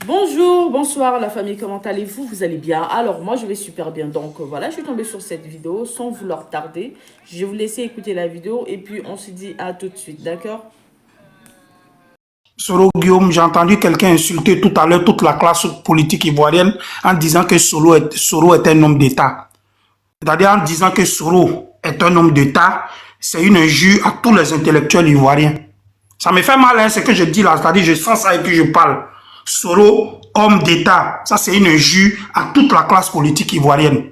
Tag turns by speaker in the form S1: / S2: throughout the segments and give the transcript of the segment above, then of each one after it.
S1: Bonjour, bonsoir la famille, comment allez-vous? Vous allez bien? Alors moi je vais super bien, donc voilà, je suis tombée sur cette vidéo sans vouloir tarder. Je vais vous laisser écouter la vidéo et puis on se dit à tout de suite, d'accord?
S2: Soro Guillaume, j'ai entendu quelqu'un insulter tout à l'heure toute la classe politique ivoirienne en disant que Soro est un homme d'État. C'est-à-dire en disant que Soro est un homme d'État, c'est une injure à tous les intellectuels ivoiriens. Ça me fait mal, hein, ce que je dis là, c'est-à-dire je sens ça et puis je parle. Soro, homme d'État, ça c'est une injure à toute la classe politique ivoirienne.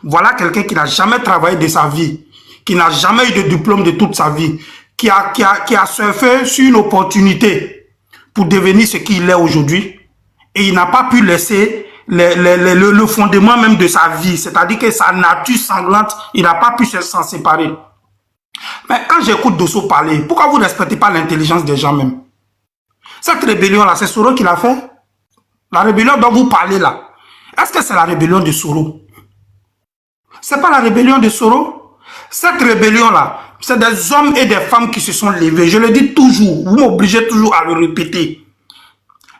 S2: Voilà quelqu'un qui n'a jamais travaillé de sa vie, qui n'a jamais eu de diplôme de toute sa vie, qui a surfé sur une opportunité pour devenir ce qu'il est aujourd'hui. Et il n'a pas pu laisser le fondement même de sa vie, c'est-à-dire que sa nature sanglante, il n'a pas pu s'en séparer. Mais quand j'écoute Dosso parler, pourquoi vous ne respectez pas l'intelligence des gens même? Cette rébellion-là, c'est Soro qui l'a fait? La rébellion dont vous parlez là, est-ce que c'est la rébellion de Soro? C'est pas la rébellion de Soro? Cette rébellion-là, c'est des hommes et des femmes qui se sont levés. Je le dis toujours, vous m'obligez toujours à le répéter.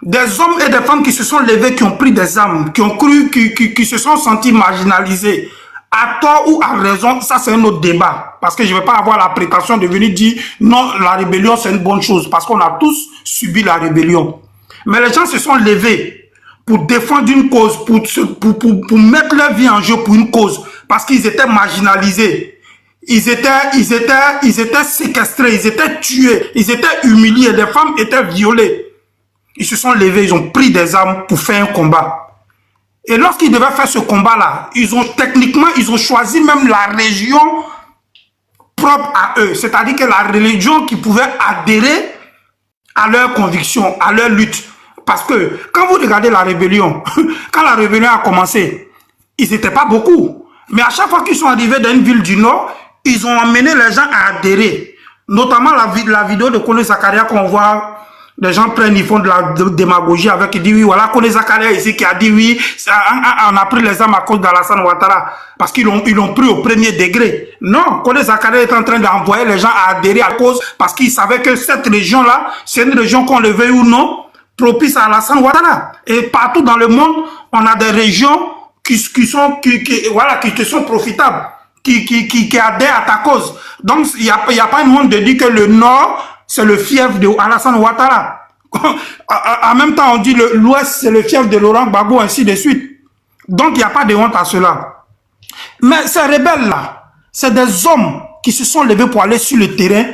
S2: Des hommes et des femmes qui se sont levés, qui ont pris des armes, qui ont cru, qui se sont sentis marginalisés. À tort ou à raison, ça c'est un autre débat. Parce que je ne vais pas avoir la prétention de venir dire non, la rébellion c'est une bonne chose. Parce qu'on a tous subi la rébellion. Mais les gens se sont levés pour défendre une cause, pour mettre leur vie en jeu pour une cause. Parce qu'ils étaient marginalisés. Ils étaient séquestrés, ils étaient tués, ils étaient humiliés, les femmes étaient violées. Ils se sont levés, ils ont pris des armes pour faire un combat. Et lorsqu'ils devaient faire ce combat-là, ils ont choisi même la région propre à eux. C'est-à-dire que la religion qui pouvait adhérer à leurs convictions, à leur lutte. Parce que quand vous regardez la rébellion, quand la rébellion a commencé, ils n'étaient pas beaucoup. Mais à chaque fois qu'ils sont arrivés dans une ville du Nord, ils ont amené les gens à adhérer. Notamment la vidéo de Kone Zakaria qu'on voit, les gens prennent, ils font de la démagogie avec, ils disent oui, voilà Kone Zakaria ici qui a dit oui, on a pris les armes à cause d'Alassane Ouattara. Parce qu'ils l'ont pris au premier degré. Non, Kone Zakaria est en train d'envoyer les gens à adhérer à cause, parce qu'ils savaient que cette région-là, c'est une région qu'on le veuille ou non, propice à Alassane Ouattara. Et partout dans le monde, on a des régions qui te sont profitables. Qui adhèrent à ta cause. Donc, il n'y a pas une honte de dire que le Nord, c'est le fief de Alassane Ouattara. En même temps, on dit l'Ouest, c'est le fief de Laurent Gbagbo, ainsi de suite. Donc, il n'y a pas de honte à cela. Mais ces rebelles-là, c'est des hommes qui se sont levés pour aller sur le terrain,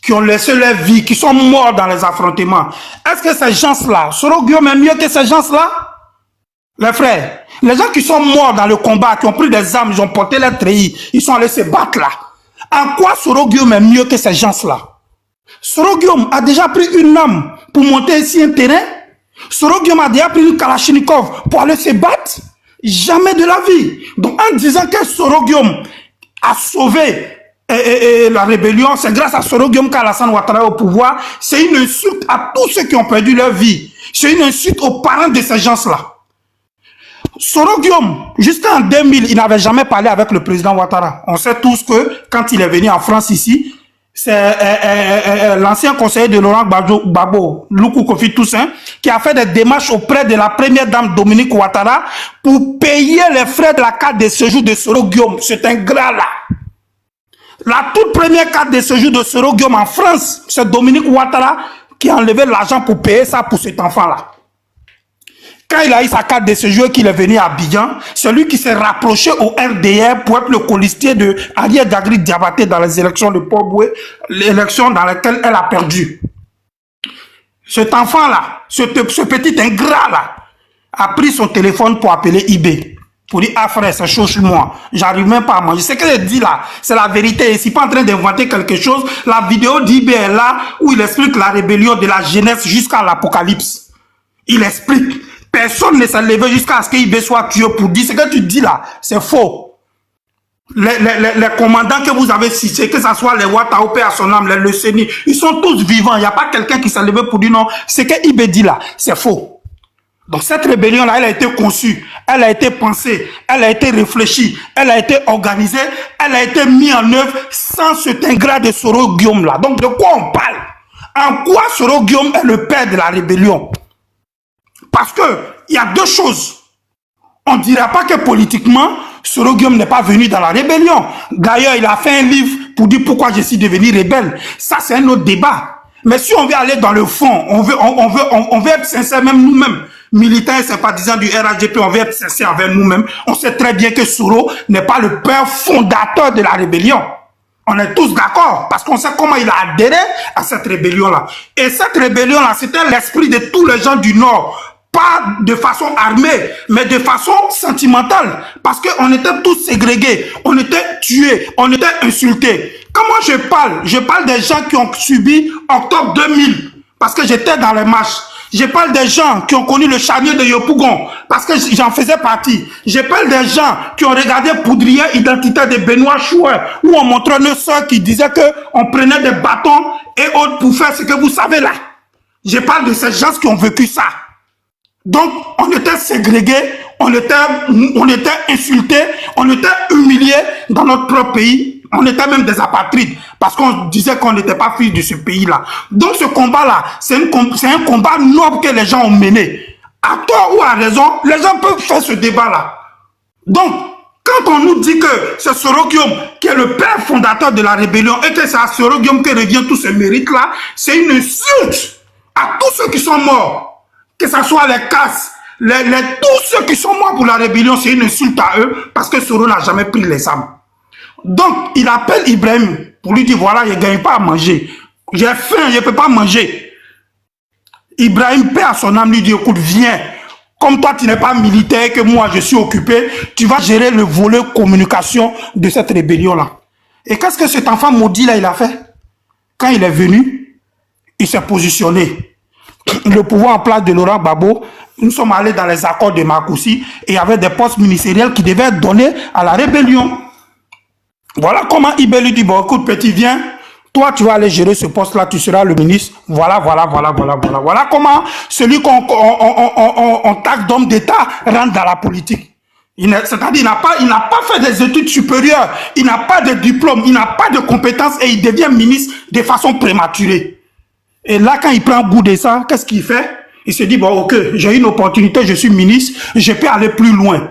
S2: qui ont laissé leur vie, qui sont morts dans les affrontements. Est-ce que ces gens-là, Soro Guillaume est mieux que ces gens-là? Les frères, les gens qui sont morts dans le combat, qui ont pris des armes, ils ont porté leur treillis, ils sont allés se battre là. En quoi Soro Guillaume est mieux que ces gens-là? Soro Guillaume a déjà pris une arme pour monter ici un terrain. Soro Guillaume a déjà pris une Kalachnikov pour aller se battre. Jamais de la vie. Donc en disant que Soro Guillaume a sauvé la rébellion, c'est grâce à Soro Guillaume qu'Alassane Ouattara est au pouvoir, c'est une insulte à tous ceux qui ont perdu leur vie. C'est une insulte aux parents de ces gens-là. Soro Guillaume, jusqu'en 2000, il n'avait jamais parlé avec le président Ouattara. On sait tous que quand il est venu en France ici, c'est l'ancien conseiller de Laurent Gbagbo, Luku Kofi Toussaint, qui a fait des démarches auprès de la première dame Dominique Ouattara pour payer les frais de la carte de séjour de Soro Guillaume. C'est un gras là. La toute première carte de séjour de Soro Guillaume en France, c'est Dominique Ouattara qui a enlevé l'argent pour payer ça pour cet enfant-là. Quand il a eu sa carte de séjour qu'il est venu à Abidjan, c'est lui qui s'est rapproché au RDR pour être le colistier de Ariel Dagri Diabaté dans les élections de Port-Boué, l'élection dans laquelle elle a perdu. Cet enfant-là, ce petit ingrat-là, a pris son téléphone pour appeler eBay. Pour dire, ah frère, c'est chaud sur moi, j'arrive même pas à manger. Ce qu'il dit là, c'est la vérité. Il n'est pas en train d'inventer quelque chose. La vidéo d'eBay est là où il explique la rébellion de la jeunesse jusqu'à l'apocalypse. Il explique. Personne ne s'est levé jusqu'à ce qu'il soit tué pour dire ce que tu dis là, c'est faux. Les commandants que vous avez cités, que ce soit les Ouattara à son âme, les Leceni, ils sont tous vivants. Il n'y a pas quelqu'un qui s'est levé pour dire non, ce que Ibé dit là, c'est faux. Donc cette rébellion-là, elle a été conçue, elle a été pensée, elle a été réfléchie, elle a été organisée, elle a été mise en œuvre sans cet ingrat de Soro Guillaume là. Donc de quoi on parle? En quoi Soro Guillaume est le père de la rébellion? Parce qu'il y a deux choses. On ne dira pas que politiquement, Soro Guillaume n'est pas venu dans la rébellion. D'ailleurs, il a fait un livre pour dire pourquoi je suis devenu rebelle. Ça, c'est un autre débat. Mais si on veut aller dans le fond, on veut être sincère, même nous-mêmes, militants et sympathisants du RHDP, on veut être sincère envers nous-mêmes. On sait très bien que Soro n'est pas le père fondateur de la rébellion. On est tous d'accord, parce qu'on sait comment il a adhéré à cette rébellion-là. Et cette rébellion-là, c'était l'esprit de tous les gens du Nord. Pas de façon armée, mais de façon sentimentale. Parce qu'on était tous ségrégés, on était tués, on était insultés. Quand moi je parle des gens qui ont subi octobre 2000, parce que j'étais dans les marches. Je parle des gens qui ont connu le charnier de Yopougon, parce que j'en faisais partie. Je parle des gens qui ont regardé Poudrière identitaire de Benoît Chouet, où on montrait nos soeurs qui disaient qu'on prenait des bâtons et autres pour faire ce que vous savez là. Je parle de ces gens qui ont vécu ça. Donc, on était ségrégés, on était insultés, on était humiliés dans notre propre pays. On était même des apatrides parce qu'on disait qu'on n'était pas fils de ce pays-là. Donc, ce combat-là, c'est un combat noble que les gens ont mené. À tort ou à raison, les gens peuvent faire ce débat-là. Donc, quand on nous dit que c'est Soro Guillaume qui est le père fondateur de la rébellion et que c'est à Soro Guillaume que revient tout ce mérite-là, c'est une insulte à tous ceux qui sont morts. Que ce soit les casses, tous ceux qui sont morts pour la rébellion, c'est une insulte à eux parce que Soro n'a jamais pris les armes. Donc, il appelle Ibrahim pour lui dire, voilà, je ne gagne pas à manger. J'ai faim, je ne peux pas manger. Ibrahim, paix à son âme, lui dit, écoute, viens. Comme toi, tu n'es pas militaire, que moi, je suis occupé, tu vas gérer le volet communication de cette rébellion-là. Et qu'est-ce que cet enfant maudit-là, il a fait? Quand il est venu, il s'est positionné. Le pouvoir en place de Laurent Gbagbo, nous sommes allés dans les accords de Marcoussis et il y avait des postes ministériels qui devaient être donnés à la rébellion. Voilà comment Ibé lui dit, bon écoute petit, viens, toi tu vas aller gérer ce poste-là, tu seras le ministre. Voilà comment celui qu'on taxe d'homme d'État rentre dans la politique. C'est-à-dire il n'a pas fait des études supérieures, il n'a pas de diplôme, il n'a pas de compétences et il devient ministre de façon prématurée. Et là, quand il prend goût de ça, qu'est-ce qu'il fait? Il se dit, bon, ok, j'ai une opportunité, je suis ministre, je peux aller plus loin.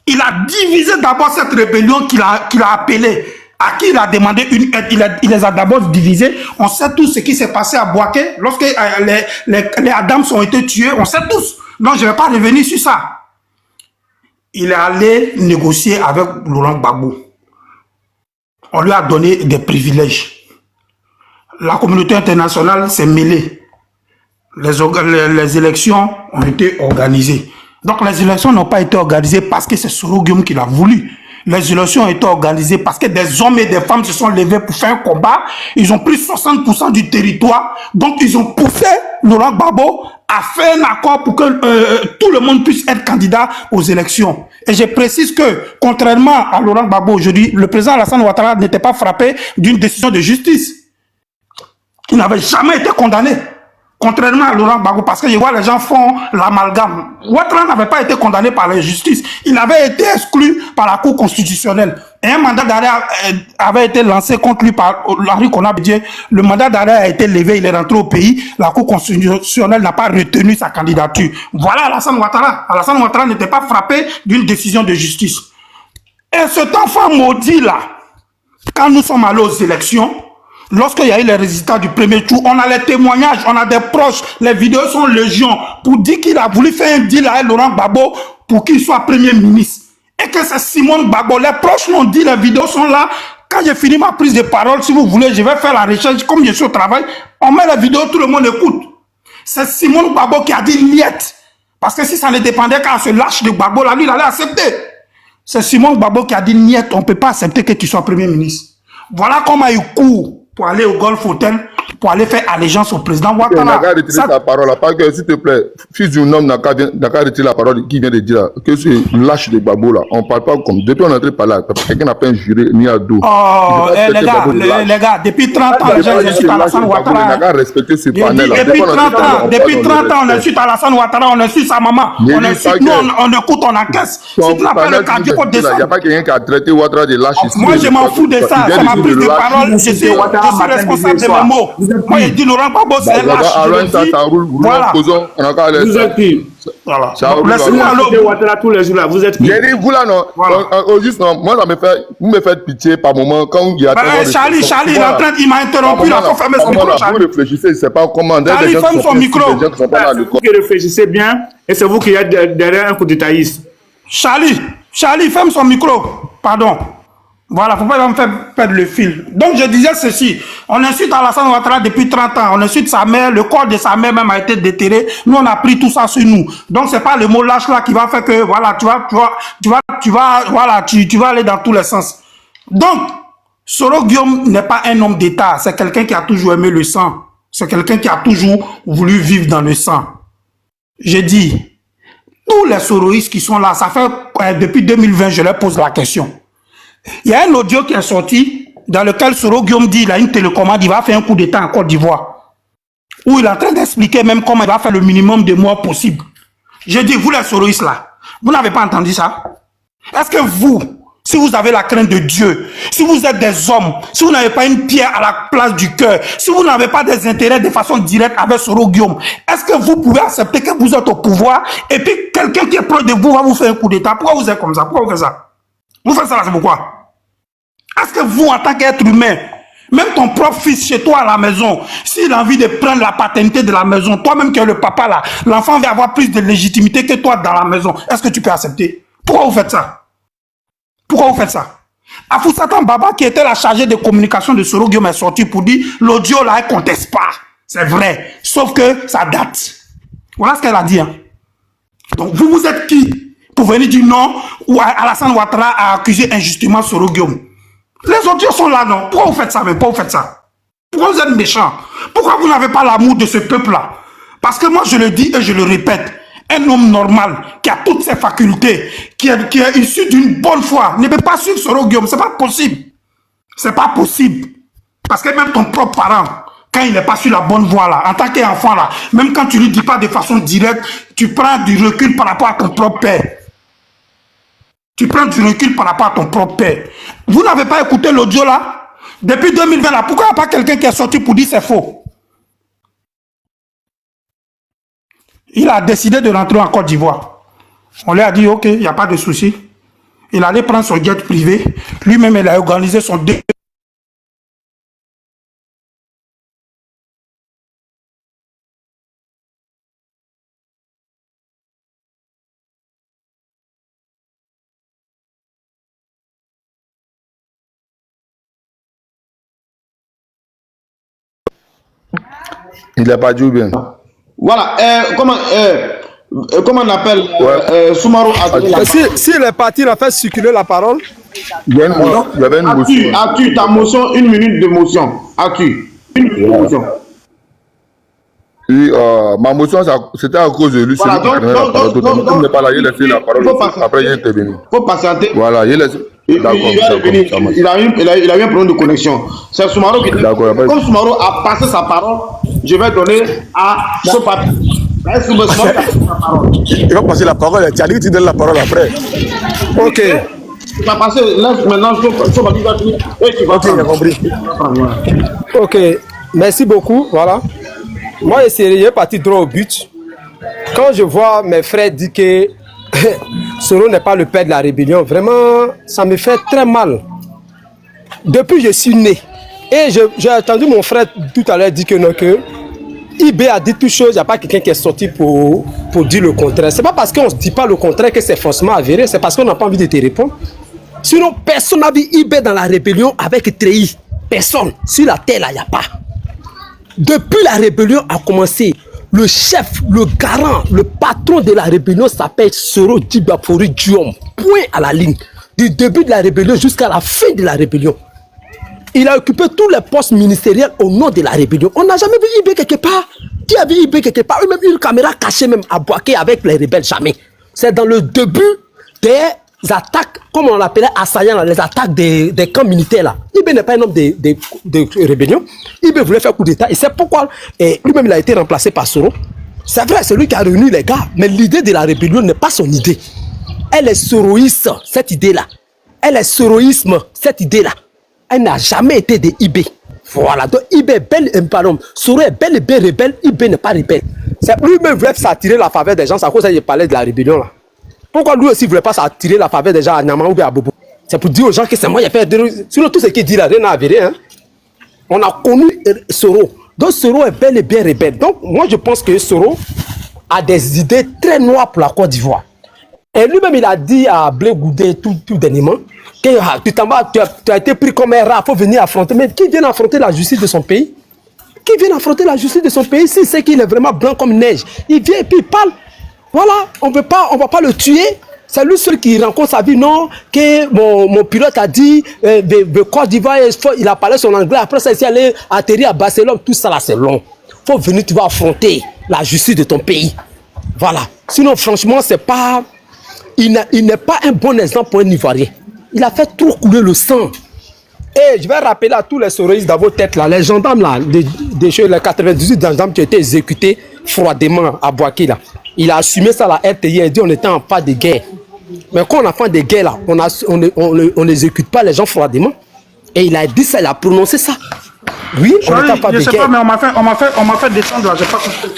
S2: Il a divisé d'abord cette rébellion qu'il a appelée, à qui il a demandé une aide. Il les a d'abord divisés. On sait tous ce qui s'est passé à Boaké, lorsque les Adams ont été tués, on sait tous. Donc, je ne vais pas revenir sur ça. Il est allé négocier avec Laurent Gbagbo. On lui a donné des privilèges. La communauté internationale s'est mêlée. Les élections ont été organisées. Donc les élections n'ont pas été organisées parce que c'est Soro Guillaume qui l'a voulu. Les élections ont été organisées parce que des hommes et des femmes se sont levés pour faire un combat. Ils ont pris 60% du territoire. Donc ils ont poussé Laurent Gbagbo à faire un accord pour que tout le monde puisse être candidat aux élections. Et je précise que, contrairement à Laurent Gbagbo aujourd'hui, le président Alassane Ouattara n'était pas frappé d'une décision de justice. Il n'avait jamais été condamné, contrairement à Laurent Gbagbo, parce que je vois les gens font l'amalgame. Ouattara n'avait pas été condamné par la justice, il avait été exclu par la Cour constitutionnelle. Et un mandat d'arrêt avait été lancé contre lui par Henri Konan-Bédié. Le mandat d'arrêt a été levé, il est rentré au pays, la Cour constitutionnelle n'a pas retenu sa candidature. Voilà Alassane Ouattara. Alassane Ouattara n'était pas frappé d'une décision de justice. Et cet enfant maudit là, quand nous sommes allés aux élections, lorsqu'il y a eu les résultats du premier tour, on a les témoignages, on a des proches, les vidéos sont légion pour dire qu'il a voulu faire un deal avec Laurent Gbagbo pour qu'il soit premier ministre. Et que c'est Simone Gbagbo. Les proches l'ont dit, les vidéos sont là. Quand j'ai fini ma prise de parole, si vous voulez, je vais faire la recherche. Comme je suis au travail, on met la vidéo, tout le monde écoute. C'est Simone Gbagbo qui a dit niet. Parce que si ça ne dépendait qu'à ce lâche de Gbagbo, là, lui, il allait accepter. C'est Simone Gbagbo qui a dit niet. On ne peut pas accepter que tu sois premier ministre. Voilà comment il court pour aller au Golf Hotel, pour aller faire allégeance au président Ouattara.
S3: N'a qu'à retirer sa parole, parce que s'il te plaît, fils d'un homme n'a qu'à retirer la parole qui vient de dire que c'est lâche de Gbagbo là. On ne parle pas comme, depuis on est entré par là, quelqu'un n'a pas injuré ni à dos.
S2: Oh, les gars, depuis 30 ans, je suis Alassane Ouattara.
S3: N'a qu'à respecter ce panel là.
S2: Depuis 30 ans, on insulte Alassane Ouattara, on insulte sa maman, on insulte, nous, on écoute, on encaisse. Si tu n'appelles le cardio pour descendre.
S3: Il n'y a pas quelqu'un qui a traité Ouattara de lâche ici.
S2: Moi, je m'en fous de ça, c'est ma prise de parole, je suis responsable de mes mots. Moi, je dis Laurent Gbagbo, c'est un lâche. Voilà.
S4: Vous êtes qui?
S2: Voilà.
S4: Laissez-moi Ouattara tous les jours là. Vous êtes qui?
S3: J'ai dit, vous là, non. Juste, non. Moi, ça me fait, vous me faites pitié par moment quand il y a.
S2: Charlie, il m'a interrompu, il a fermé son micro.
S3: Vous réfléchissez, je ne sais pas comment.
S2: Charlie, ferme son micro.
S4: C'est vous qui réfléchissez bien et c'est vous qui êtes derrière un coup d'étaïste.
S2: Charlie, ferme son micro. Pardon. Voilà, faut pas me faire perdre le fil. Donc, je disais ceci. On insulte Alassane Ouattara depuis 30 ans. On insulte sa mère. Le corps de sa mère même a été déterré. Nous, on a pris tout ça sur nous. Donc, c'est pas le mot lâche là qui va faire que, voilà, tu vas aller dans tous les sens. Donc, Soro Guillaume n'est pas un homme d'État. C'est quelqu'un qui a toujours aimé le sang. C'est quelqu'un qui a toujours voulu vivre dans le sang. J'ai dit, tous les soroïstes qui sont là, ça fait, depuis 2020, je leur pose la question. Il y a un audio qui est sorti dans lequel Soro Guillaume dit il a une télécommande, il va faire un coup d'État en Côte d'Ivoire. Où il est en train d'expliquer même comment il va faire le minimum de morts possible. Je dis, vous les soroïstes là, vous n'avez pas entendu ça? Est-ce que vous, si vous avez la crainte de Dieu, si vous êtes des hommes, si vous n'avez pas une pierre à la place du cœur, si vous n'avez pas des intérêts de façon directe avec Soro Guillaume, est-ce que vous pouvez accepter que vous êtes au pouvoir et puis quelqu'un qui est proche de vous va vous faire un coup d'État? Pourquoi vous êtes comme ça? Pourquoi vous faites ça? Vous faites ça là, c'est pourquoi? Est-ce que vous, en tant qu'être humain, même ton propre fils chez toi à la maison, s'il a envie de prendre la paternité de la maison, toi-même qui es le papa là, l'enfant va avoir plus de légitimité que toi dans la maison, est-ce que tu peux accepter? Pourquoi vous faites ça? Pourquoi vous faites ça? Afoussatan Baba, qui était la chargée de communication de Soro Guillaume, est sorti pour dire l'audio là, elle ne conteste pas. C'est vrai. Sauf que ça date. Voilà ce qu'elle a dit. Hein. Donc vous êtes qui pour venir dire non ou Alassane Ouattara a accusé injustement Soro Guillaume? Les audios sont là, non? Pourquoi vous faites ça? Mais pourquoi vous faites ça? Pourquoi vous êtes méchants? Pourquoi vous n'avez pas l'amour de ce peuple-là? Parce que moi, je le dis et je le répète, un homme normal, qui a toutes ses facultés, qui est issu d'une bonne foi, ne peut pas suivre Soro Guillaume. C'est pas possible. C'est pas possible. Parce que même ton propre parent, quand il n'est pas sur la bonne voie là, en tant qu'enfant là, même quand tu lui dis pas de façon directe, tu prends du recul par rapport à ton propre père. Tu prends du recul par rapport à ton propre père. Vous n'avez pas écouté l'audio là? Depuis 2020 là, pourquoi il n'y a pas quelqu'un qui est sorti pour dire c'est faux? Il a décidé de rentrer en Côte d'Ivoire. On lui a dit ok, il n'y a pas de souci. Il allait prendre son jet privé. Lui-même, il a organisé son dé.
S3: Il n'a pas dit bien.
S5: Voilà, comment on appelle Soumaro
S6: s'il est parti, il a fait circuler la parole.
S3: Il y avait une motion.
S5: As-tu ta motion, une minute de motion? As-tu une minute de motion?
S3: Oui, ma motion, c'était à cause de lui.
S5: Voilà, donc,
S3: il n'est pas là, il a laissé la parole. Après, il est intervenu.
S5: Il faut patienter.
S3: Voilà, il est.
S5: Il a eu un problème de connexion. C'est Soumaro qui dit. Comme Soumaro a passé sa parole, je vais donner à ce papier.
S6: Il va passer la parole. Tchali, tu donnes la parole après. Ok.
S5: Tu vas passer. Maintenant, ce papier va finir. Ok,
S6: j'ai compris. Ok. Merci beaucoup. Voilà. Moi, je suis parti droit au but. Quand je vois mes frères dire que Soro n'est pas le père de la rébellion, vraiment, ça me fait très mal. Depuis que je suis né, et j'ai entendu mon frère tout à l'heure dire que non, que IB a dit toutes choses, il n'y a pas quelqu'un qui est sorti pour dire le contraire. Ce n'est pas parce qu'on ne se dit pas le contraire que c'est forcément avéré, c'est parce qu'on n'a pas envie de te répondre. Sinon, personne n'a vu IB dans la rébellion avec Trehi. Personne. Sur la terre, là, il n'y a pas. Depuis la rébellion a commencé, le chef, le garant, le patron de la rébellion s'appelle Soro Djibafori Diom. Point à la ligne. Du début de la rébellion jusqu'à la fin de la rébellion. Il a occupé tous les postes ministériels au nom de la rébellion. On n'a jamais vu IB quelque part. Qui a vu IB quelque part? Même une caméra cachée même à Boaké avec les rebelles, jamais. C'est dans le début des attaques, comme on l'appelait assaillants, les attaques des camps militaires là. IB n'est pas un homme de rébellion. IB voulait faire coup d'état et c'est pourquoi lui-même il a été remplacé par Soro. C'est vrai, c'est lui qui a réuni les gars, mais l'idée de la rébellion n'est pas son idée. Elle est soroïste, cette idée-là. Elle est soroïsme, cette idée-là. Elle n'a jamais été de IB. Voilà, donc Ibé est bel, pardon, Soro est bel et bien rebelle, Ibé n'est pas rebelle. C'est lui-même voulait s'attirer la faveur des gens, c'est à cause qu'il parlait de la rébellion là. Pourquoi lui aussi ne voulait pas s'attirer la faveur des gens à Niamey ou à Bobo? C'est pour dire aux gens que c'est moi qui ai fait. Sinon, tout ce qu'il dit là, rien à vérifier. Hein? On a connu Soro. Donc, Soro est bel et bien rebelle. Donc, moi, je pense que Soro a des idées très noires pour la Côte d'Ivoire. Et lui-même, il a dit à Blé Goudé tout dernièrement que tu as été pris comme un rat, il faut venir affronter. Mais qui vient affronter la justice de son pays? Qui vient affronter la justice de son pays? Si c'est qu'il est vraiment blanc comme neige, il vient et puis il parle. Voilà, on ne va pas le tuer. C'est lui seul qui rencontre sa vie, non, que mon pilote a dit, de Côte d'Ivoire, il a parlé son anglais, après ça, il est allé atterrir à Barcelone, tout ça là, c'est long. Il faut venir, tu vas affronter la justice de ton pays. Voilà. Sinon, franchement, c'est pas... Il n'est pas un bon exemple pour un Ivoirien. Il a fait trop couler le sang. Et je vais rappeler à tous les soroïstes dans vos têtes, là, les gendarmes, là, les 98 gendarmes qui ont été exécutés froidement à Boaké, là. Il a assumé ça à la RTI, il a dit on était en phase de guerre. Mais quand on a fait des guerres là, on n'exécute pas les gens froidement. Et il a dit ça, il a prononcé ça. Oui, on est en phase de guerre. Je sais pas,
S2: mais on m'a fait descendre là, j'ai pas compris.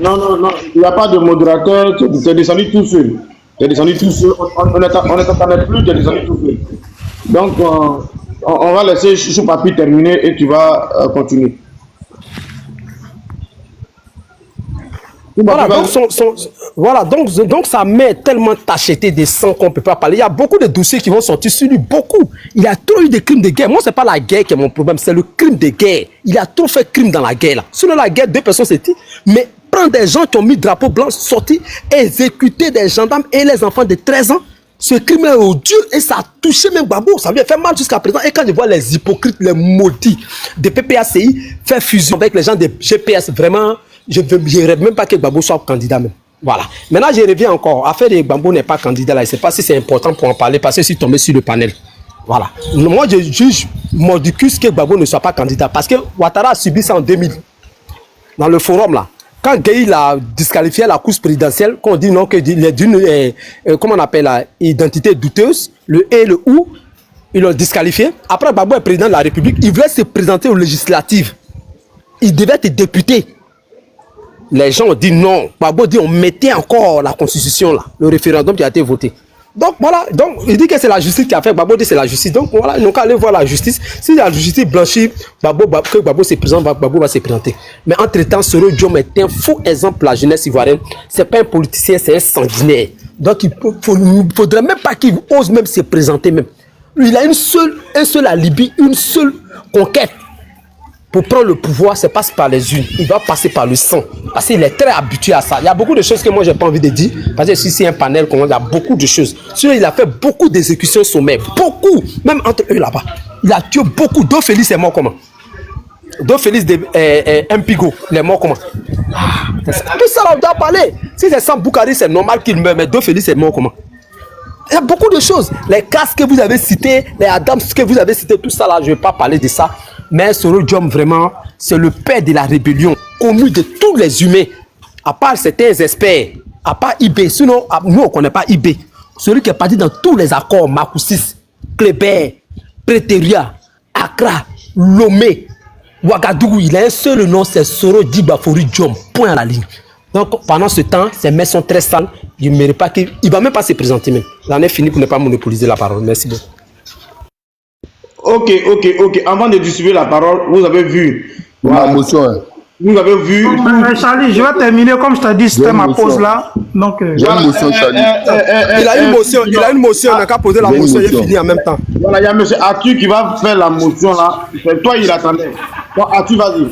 S5: Non, il n'y a pas de modérateur, tu es descendu tout seul. Tu es descendu tout seul, on ne t'entendait plus, tu es descendu tout seul. Donc, on va laisser ce papier terminer et tu vas continuer.
S6: Voilà, donc sa main est tellement tachetée de sang qu'on ne peut pas parler. Il y a beaucoup de dossiers qui vont sortir sur lui, beaucoup. Il a trop eu de crimes de guerre. Moi, ce n'est pas la guerre qui est mon problème, c'est le crime de guerre. Il a trop fait crime dans la guerre. Là. Sinon, la guerre, 2 personnes s'est dit, mais prendre des gens qui ont mis drapeau blanc, sortir, exécuter des gendarmes et les enfants de 13 ans, ce crime est odieux et ça a touché même Gbagbo. Ça lui a fait mal jusqu'à présent. Et quand je vois les hypocrites, les maudits de PPACI faire fusion avec les gens de GPS, vraiment... Je ne rêve même pas que Gbagbo soit candidat même. Voilà. Maintenant, je reviens encore. Affaire de Gbagbo n'est pas candidat là. Je ne sais pas si c'est important pour en parler parce que je suis tombé sur le panel. Voilà. Moi, je juge mordicus que Gbagbo ne soit pas candidat parce que Ouattara a subi ça en 2000. Dans le forum là. Quand Gueye a disqualifié la course présidentielle, qu'on dit non, qu'il est d'une, comment on appelle la identité douteuse, le et le ou, ils l'ont disqualifié. Après, Gbagbo est président de la République. Il voulait se présenter aux législatives. Il devait être député. Les gens ont dit non. Gbagbo dit on mettait encore la constitution là, le référendum qui a été voté. Donc voilà, donc il dit que c'est la justice qui a fait. Gbagbo dit c'est la justice. Donc voilà, ils n'ont qu'à aller voir la justice. Si la justice blanchit, que Gbagbo se présente, Gbagbo va se présenter. Mais entre-temps, Soro Diom est un faux exemple pour la jeunesse ivoirienne. C'est pas un politicien, c'est un sanguinaire. Donc il ne faudrait même pas qu'il ose même se présenter même. Il a un seul alibi, une seule conquête. Pour prendre le pouvoir, ça passe par les unes. Il va passer par le sang. Parce qu'il est très habitué à ça. Il y a beaucoup de choses que moi, je n'ai pas envie de dire. Parce que si c'est un panel, il y a beaucoup de choses. Sinon, il a fait beaucoup d'exécutions sommaires. Beaucoup. Même entre eux là-bas. Il a tué beaucoup. Do Félix est mort comment? Do Félix de Mpigo, il est mort comment? Tout ça, là, on doit parler. Si c'est sans Boukari, c'est normal qu'il meure. Mais Do Félix est mort comment? Il y a beaucoup de choses. Les casques que vous avez cités, les Adams que vous avez cités, tout ça là, je ne vais pas parler de ça. Mais Soro Diom, vraiment, c'est le père de la rébellion, connu de tous les humains, à part certains experts, à part IB. Sinon, nous, on ne connaît pas IB. Celui qui est parti dans tous les accords, Makoussis, Kléber, Pretoria, Accra, Lomé, Ouagadougou, il a un seul nom, c'est Soro Dibafori Diom, point à la ligne. Donc, pendant ce temps, ses mains sont très sales. Il ne mérite pas qu'il ne va même pas se présenter même. J'en ai fini pour ne pas monopoliser la parole. Merci beaucoup.
S5: Ok. Avant de distribuer la parole, vous avez vu.
S3: La motion. Hein.
S5: Vous avez vu.
S2: Charlie, je vais terminer comme je t'ai dit, c'était ma pause là. Donc,
S3: j'ai une motion, Charlie.
S6: Il a une motion, on n'a qu'à poser la motion, il est fini en même temps.
S5: Voilà, il y a M. Atu qui va faire la motion là. Toi, il attendait. Toi, Atu, vas-y.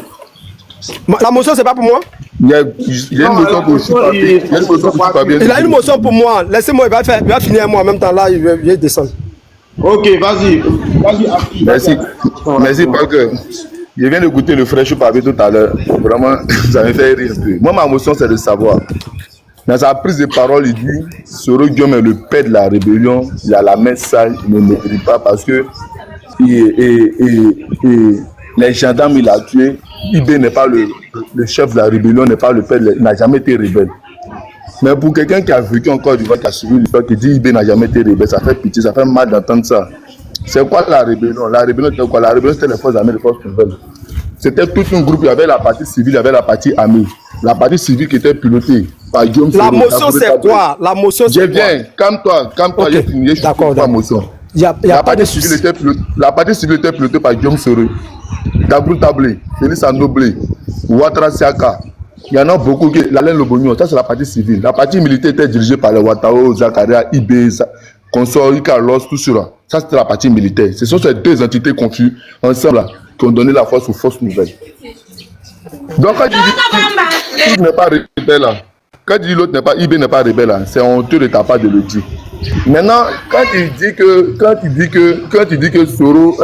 S6: La motion, c'est pas pour moi?
S3: Il y a une motion pour Chupapi.
S6: Il a une motion pour moi. Laissez-moi, il va finir moi en même temps là, il va descendre.
S5: Ok, vas-y.
S3: Merci, parce que je viens d'écouter le frère Chupapi tout à l'heure. Vraiment, ça me fait rire un peu. Moi, ma motion, c'est de savoir. Dans sa prise de parole, il dit Soro Diom est le père de la rébellion. Il a la main sale, il ne mérite pas parce que les gendarmes, il a tué. Ibé n'est pas le chef de la rébellion, n'est pas le père, il n'a jamais été rebelle. Mais pour quelqu'un qui a vécu en Côte d'Ivoire, qui a suivi l'histoire, qui dit Ibé n'a jamais été rebelle, ça fait pitié, ça fait mal d'entendre ça. C'est quoi la rébellion? La rébellion, c'était quoi? La rébellion, c'était les forces armées, les forces nouvelles. C'était tout un groupe. Il y avait la partie civile, il y avait la partie armée. La partie civile qui était pilotée par Guillaume
S6: La
S3: Soro.
S6: motion, c'est quoi? La motion,
S3: Je
S6: c'est quoi?
S3: viens, calme-toi,
S6: Ok.
S3: j'ai fini, je suis
S6: D'accord,
S3: pour la
S6: d'accord.
S3: motion.
S6: Il n'y a
S3: La
S6: pas de
S3: partie civile
S6: souci.
S3: la partie civile était pilotée par Guillaume Soro, Dabrou Tablé, Félix Anoblé, Ouattara Siaka. Il y en a beaucoup qui. L'Alain Lobognon, ça c'est la partie civile. La partie militaire était dirigée par les Ouattao, Zakaria, Ibé, Consort, Carlos, tout cela. Ça c'était la partie militaire. Ce sont ces deux entités confuses ensemble là, qui ont donné la force aux forces nouvelles. Donc quand tu dis qu'il n'est pas rebelle là, quand tu dis l'autre n'est pas, Ibé n'est pas rebelle là, c'est honteux de ta part de le dire. Maintenant, quand tu dis que Soro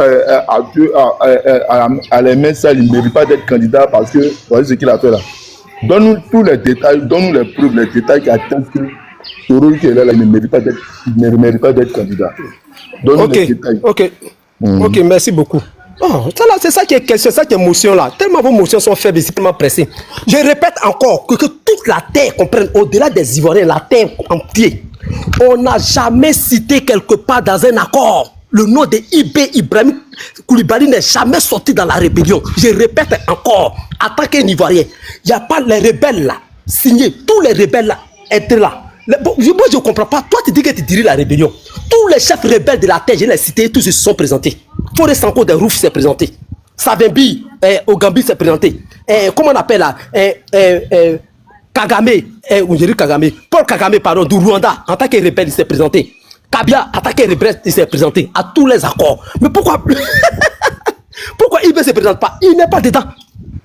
S3: a les mains sales, il ne mérite pas d'être candidat parce que voyez ce qu'il a fait là. Donne-nous tous les détails, donne-nous les preuves, les détails qui attestent que Soro qui est là, il ne mérite pas d'être candidat. Donne-nous les détails.
S6: Ok, merci beaucoup. Oh, c'est ça qui est ça qui est émotion là. Tellement vos émotions sont faibles et tellement pressées. Je répète encore que toute la terre comprenne, au-delà des Ivoiriens, la terre entière. On n'a jamais cité quelque part dans un accord le nom de Ibé Ibrahim Koulibaly n'est jamais sorti dans la rébellion. Je répète encore, en tant qu'un Ivoirien, il n'y a pas les rebelles là, signés, tous les rebelles là étaient là. Moi je ne comprends pas, toi tu dis que tu diriges la rébellion. Tous les chefs rebelles de la terre, je les ai cités, tous ils se sont présentés. Forest Sanko de Rouf s'est présenté. Savimbi au Gambie s'est présenté. Comment on appelle là Kagame, Paul Kagame, pardon, du Rwanda, en tant que rebelle, il s'est présenté. Kabila, en tant que rebelle, il s'est présenté à tous les accords. Mais pourquoi pourquoi il ne se présente pas? Il n'est pas dedans.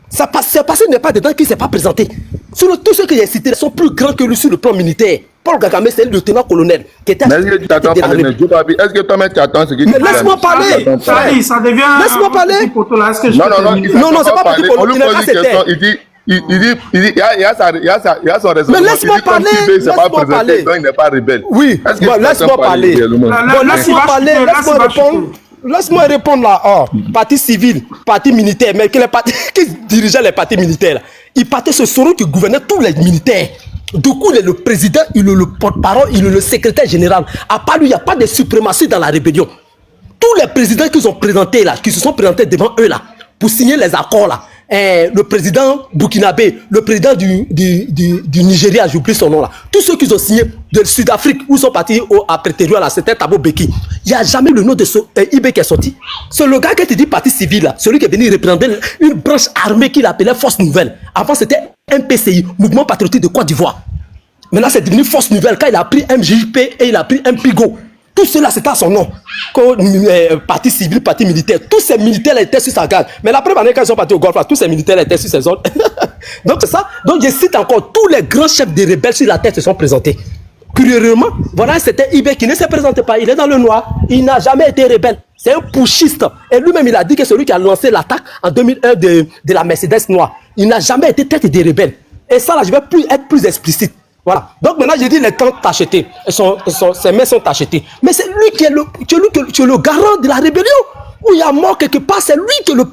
S6: C'est parce qu'il n'est pas dedans qu'il ne s'est pas présenté. Sur tous ceux que j'ai cités sont plus grands que lui sur le plan militaire. Paul Kagame, c'est le lieutenant-colonel qui était.
S3: Mais est-ce que tu attends est-ce que toi-même tu attends ce que tu
S6: Mais laisse-moi parler.
S2: Charlie, ça devient.
S6: Laisse-moi parler.
S3: Non, c'est pas petit. On lui pose une question, il y a son raisonnement.
S6: Mais laisse-moi parler. Laisse-moi parler.
S3: Donc il n'est pas rebelle.
S6: Oui, laisse-moi parler. Laisse-moi parler. Laisse-moi répondre. Laisse-moi répondre là. Oh, parti civil, parti militaire, mais qui dirigeait les partis militaires là. Il partait ce Soro qui gouvernait tous les militaires. Du coup, il est le président, il est le porte-parole, il est le secrétaire général. À part lui, il n'y a pas de suprématie dans la rébellion. Tous les présidents qui sont présentés là, qui se sont présentés devant eux là, pour signer les accords là, le président burkinabé, le président du Nigeria, j'oublie son nom là, tous ceux qui ont signé de Sud-Afrique, où ils sont partis à Pretoria là, c'était Thabo Mbeki. Il n'y a jamais le nom de ce Ibé qui est sorti. C'est le gars qui te dit parti civil là, celui qui est venu représenter une branche armée qu'il appelait Force Nouvelle. Avant c'était MPCI, Mouvement Patriotique de Côte d'Ivoire. Maintenant c'est devenu Force Nouvelle quand il a pris MJP et il a pris MPIGO. Tout cela, c'était à son nom. Parti civil, parti militaire. Tous ces militaires étaient sur sa garde. Mais la première année, quand ils sont partis au Golfe, tous ces militaires étaient sur ses zones. Donc, c'est ça. Donc, je cite encore, tous les grands chefs des rebelles sur la terre se sont présentés. Curieusement, voilà, c'était Ibé qui ne se présentait pas. Il est dans le noir. Il n'a jamais été rebelle. C'est un putschiste. Et lui-même, il a dit que celui qui a lancé l'attaque en 2001 de la Mercedes noire, il n'a jamais été tête des rebelles. Et ça, là, je vais être plus explicite. Voilà. Donc maintenant, j'ai dit les temps t'acheter. Ses mains sont achetées. Mais c'est lui qui est le garant de la rébellion. Où il y a mort quelque part, c'est lui qui est le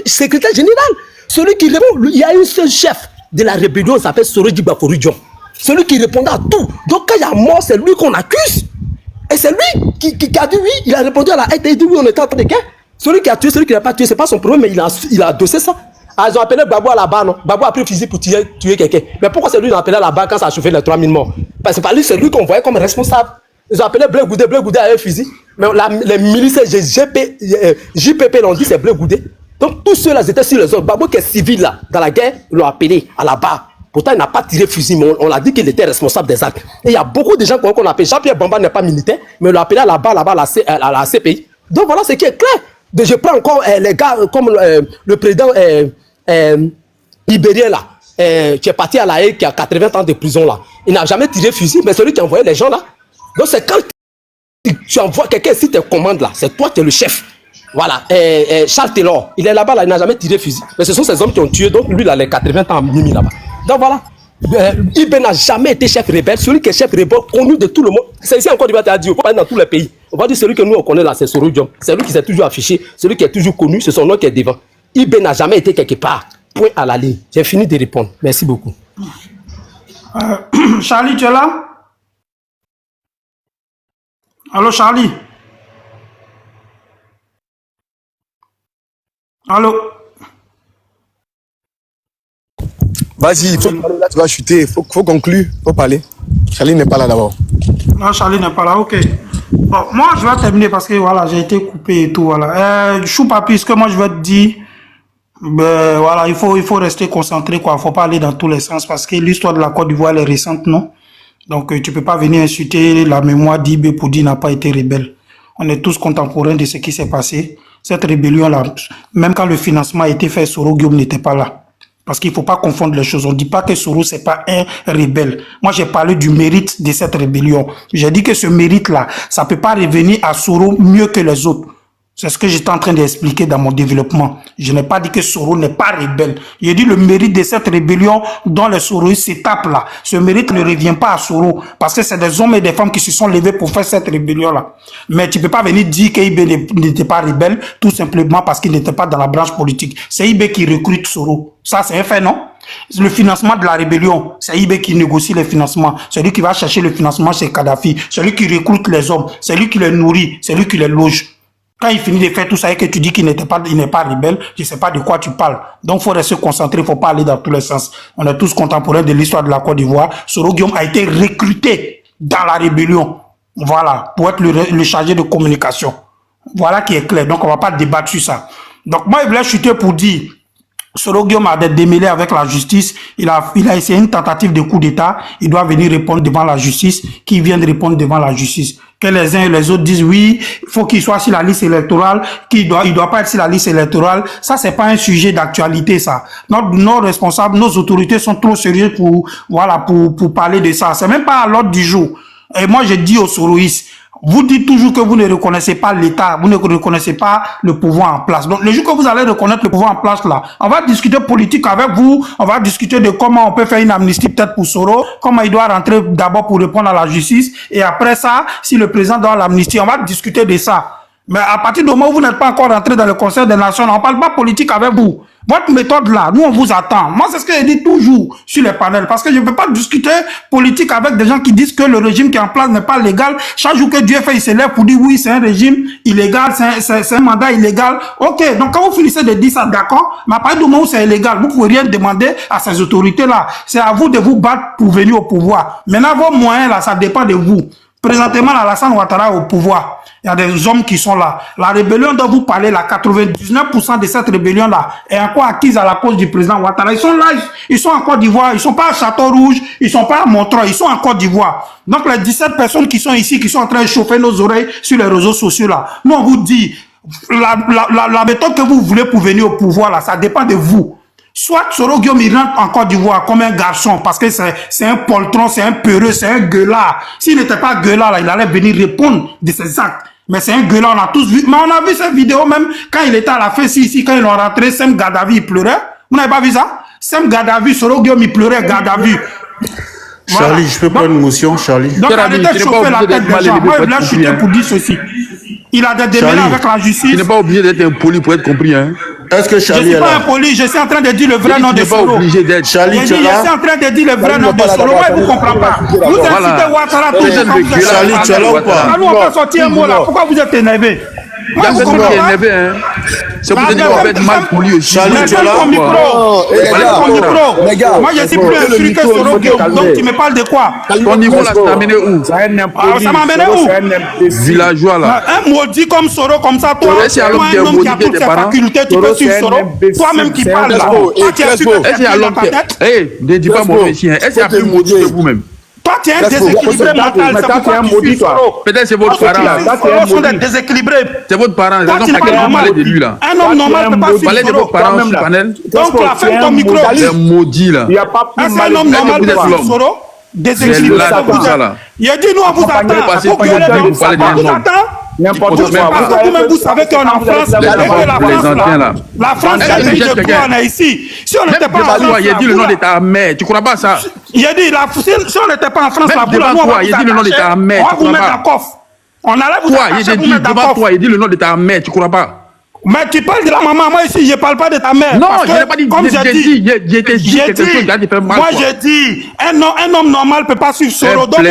S6: secrétaire général. Celui qui répond, il y a un seul chef de la rébellion, il s'appelle Soro Djibaforu Diom. Celui qui répondait à tout. Donc quand il y a mort, c'est lui qu'on accuse. Et c'est lui qui a dit oui, il a répondu à la haine, il a dit oui, on était en train de guerre. Celui qui a tué, celui qui n'a pas tué, c'est pas son problème, mais il a adossé ça. Ah, ils ont appelé Babou à la barre, non? Babou a pris le fusil pour tuer quelqu'un. Mais pourquoi c'est lui qui a appelé à la barre quand ça a chauffé les 3000 morts? Parce que c'est lui qu'on voyait comme responsable. Ils ont appelé Bleu Goudé avec un fusil. Mais les milices JPP l'ont dit, c'est Bleu Goudé. Donc tous ceux-là étaient sur les autres. Babou qui est civil là, dans la guerre, ils l'ont appelé à la barre. Pourtant, il n'a pas tiré fusil, mais on l'a dit qu'il était responsable des actes. Et il y a beaucoup de gens qu'on appelle. Jean-Pierre Bamba n'est pas militaire, mais on l'a appelé à la barre, là-bas, à la CPI. Donc voilà ce qui est clair. Donc, je prends encore les gars comme le président libérien là, qui est parti à la Haye, qui a 80 ans de prison là. Il n'a jamais tiré fusil, mais celui qui a envoyé les gens là. Donc c'est quand tu envoies quelqu'un ici tes commandes là, c'est toi qui es le chef. Voilà. Charles Taylor, il est là-bas là, il n'a jamais tiré fusil. Mais ce sont ces hommes qui ont tué, donc lui il a les 80 ans mis là-bas. Donc voilà. Ibé n'a jamais été chef rebelle. Celui qui est chef rebelle connu de tout le monde. C'est ici encore du bâtiment à dire, on va dans tous les pays. On va dire celui que nous on connaît là, c'est Soro Diom. C'est lui qui s'est toujours affiché, celui qui est toujours connu, c'est son nom qui est devant. Ibé n'a jamais été quelque part. Point à la ligne. J'ai fini de répondre. Merci beaucoup.
S2: Charlie, tu es là? Allô, Charlie? Allô?
S7: Vas-y, là tu vas chuter, faut conclure, faut parler. Charlie n'est pas là d'abord.
S2: Non, Charlie n'est pas là, ok. Bon, moi, je vais terminer parce que voilà, j'ai été coupé et tout, voilà. Choupapi, ce que moi je vais te dire, ben voilà, il faut rester concentré, quoi. Faut pas aller dans tous les sens parce que l'histoire de la Côte d'Ivoire est récente, non? Donc, tu peux pas venir insulter la mémoire d'Ibé pour dire n'a pas été rebelle. On est tous contemporains de ce qui s'est passé. Cette rébellion-là, même quand le financement a été fait, Soro Guillaume n'était pas là. Parce qu'il ne faut pas confondre les choses. On ne dit pas que Soro, ce n'est pas un rebelle. Moi, j'ai parlé du mérite de cette rébellion. J'ai dit que ce mérite-là, ça ne peut pas revenir à Soro mieux que les autres. C'est ce que j'étais en train d'expliquer dans mon développement. Je n'ai pas dit que Soro n'est pas rebelle. J'ai dit le mérite de cette rébellion dont les Soroïstes s'étapent là. Ce mérite ne revient pas à Soro. Parce que c'est des hommes et des femmes qui se sont levés pour faire cette rébellion-là. Mais tu ne peux pas venir dire qu'Ibé n'était pas rebelle tout simplement parce qu'il n'était pas dans la branche politique. C'est Ibé qui recrute Soro. Ça, c'est un fait, non? Le financement de la rébellion, c'est Ibé qui négocie les financements. C'est lui qui va chercher le financement chez Kadhafi. C'est lui qui recrute les hommes. C'est lui qui les nourrit. C'est lui qui les loge. Quand il finit de faire tout ça et que tu dis qu'il n'est pas rebelle, je ne sais pas de quoi tu parles. Donc, il faut rester concentré, il ne faut pas aller dans tous les sens. On est tous contemporains de l'histoire de la Côte d'Ivoire. Soro Guillaume a été recruté dans la rébellion. Voilà, pour être le chargé de communication. Voilà qui est clair. Donc, on ne va pas débattre sur ça. Donc, moi, je voulais chuter pour dire, Soro Guillaume a des démêlés avec la justice. Il a essayé une tentative de coup d'État. Il doit venir répondre devant la justice. Qui vient de répondre devant la justice? Que les uns et les autres disent oui, il faut qu'il soit sur la liste électorale, il doit pas être sur la liste électorale. Ça, c'est pas un sujet d'actualité, ça. Nos responsables, nos autorités sont trop sérieux pour parler de ça. C'est même pas à l'ordre du jour. Et moi, je dis aux Soroïstes, vous dites toujours que vous ne reconnaissez pas l'État, vous ne reconnaissez pas le pouvoir en place. Donc, le jour que vous allez reconnaître le pouvoir en place là, on va discuter politique avec vous, on va discuter de comment on peut faire une amnistie peut-être pour Soro, comment il doit rentrer d'abord pour répondre à la justice, et après ça, si le président doit l'amnistie, on va discuter de ça. Mais à partir du moment où vous n'êtes pas encore rentré dans le Conseil des Nations, on ne parle pas politique avec vous. Votre méthode là, nous on vous attend. Moi c'est ce que je dis toujours sur les panels. Parce que je ne peux pas discuter politique avec des gens qui disent que le régime qui est en place n'est pas légal. Chaque jour que Dieu fait, il se lève pour dire oui c'est un régime illégal, c'est un mandat illégal. Ok, donc quand vous finissez de dire ça, d'accord. Mais à partir du moment où c'est illégal, vous ne pouvez rien demander à ces autorités là. C'est à vous de vous battre pour venir au pouvoir. Maintenant vos moyens là, ça dépend de vous. Présentement, Alassane Ouattara est au pouvoir. Il y a des hommes qui sont là. La rébellion dont vous parlez, là, 99% de cette rébellion-là est encore acquise à la cause du président Ouattara. Ils sont là, ils sont en Côte d'Ivoire. Ils ne sont pas à Château-Rouge, ils ne sont pas à Montreuil, ils sont en Côte d'Ivoire. Donc, les 17 personnes qui sont ici, qui sont en train de chauffer nos oreilles sur les réseaux sociaux, là, nous, on vous dit, la méthode que vous voulez pour venir au pouvoir, là, ça dépend de vous. Soit Soro Guillaume il rentre en Côte d'Ivoire comme un garçon parce que c'est un poltron, c'est un peureux, c'est un gueulard. S'il n'était pas gueulard, là, il allait venir répondre de ses actes. Mais c'est un gueulard, on a tous vu. Mais on a vu cette vidéo même quand il était à la fête ici, quand ils l'ont rentré, Sem Gaddafi, il pleurait. Vous n'avez pas vu ça? Sem Gaddafi, Soro Guillaume, il pleurait, Gaddafi.
S8: Voilà. Charlie, je peux prendre une motion, Charlie.
S2: Donc, arrêtez de chauffer la tête des gens. Moi, je voulais chuter pour dire ceci. Il a des démêlés avec la justice.
S8: Tu n'es pas obligé d'être impoli pour être compris, hein. Est-ce que Charlie
S2: je ne suis pas impoli, je suis en train de dire le vrai nom de Soro.
S8: Tu n'es pas obligé d'être Charlie.
S2: Je suis en train de dire le vrai nom de Soro. Moi, je ne comprends pas. Vous incitez Ouattara tout le temps.
S8: Charlie, tu es là ou pas?
S2: Nous, on peut sortir un mot là. Pourquoi vous êtes énervé? Moi, je comprends pas.
S8: C'est pour te dire qu'on va être mal poli aussi.
S2: Charlie, tu es là ou pas?
S5: Les gars,
S2: moi, je suis plus instruit que Soro Guillaume. Donc, tu me parles de quoi?
S8: Ton niveau là, ça t'a amené où?
S2: Ça m'a amené où?
S8: Villageois là.
S2: Un maudit comme Soro, comme ça, toi, un homme qui a toutes ses facultés, tu peux suivre Soro. Toi-même qui parles là. Toi, tu as su que tu as dans ta tête.
S8: Ne dis pas mauvais chien. Est-ce qu'il y a plus maudit que vous-même?
S2: Toi, tu es un déséquilibré mental. C'est pourquoi tu suis Soro.
S8: Peut-être c'est votre parent.
S2: Soro sont des déséquilibrés.
S8: C'est votre parent. C'est pour laquelle vous parlez de lui là.
S2: Un homme normal ne peut pas suivre
S8: Parlez de
S2: Soro.
S8: vos parents sur le panel.
S2: Donc, la fin de ton micro.
S8: C'est maudit là.
S2: Est-ce qu'un homme normal peut suivre Soro? Déséquilibré. Il a dit nous, on vous attend. On vous attend.
S5: N'importe quoi.
S2: Parce que vous-même, vous savez qu'on est en France. La France, c'est un pays de droit, on est ici. Si on n'était pas en France,
S8: il a dit le nom de ta mère. Tu crois pas ça?
S2: Il a dit, si on n'était pas en France, la boule, nous, on va vous mettre en coffre. On allait vous attacher, vous mettre en coffre.
S8: Il a dit le nom de ta mère. Tu crois pas?
S2: Mais tu parles de la maman, moi ici, je ne parle pas de ta mère.
S8: Non, je n'ai pas dit,
S2: comme
S8: j'ai dit quelque chose qui a fait mal.
S2: Moi, j'ai dit, un homme normal ne peut pas suivre Soro. Donc,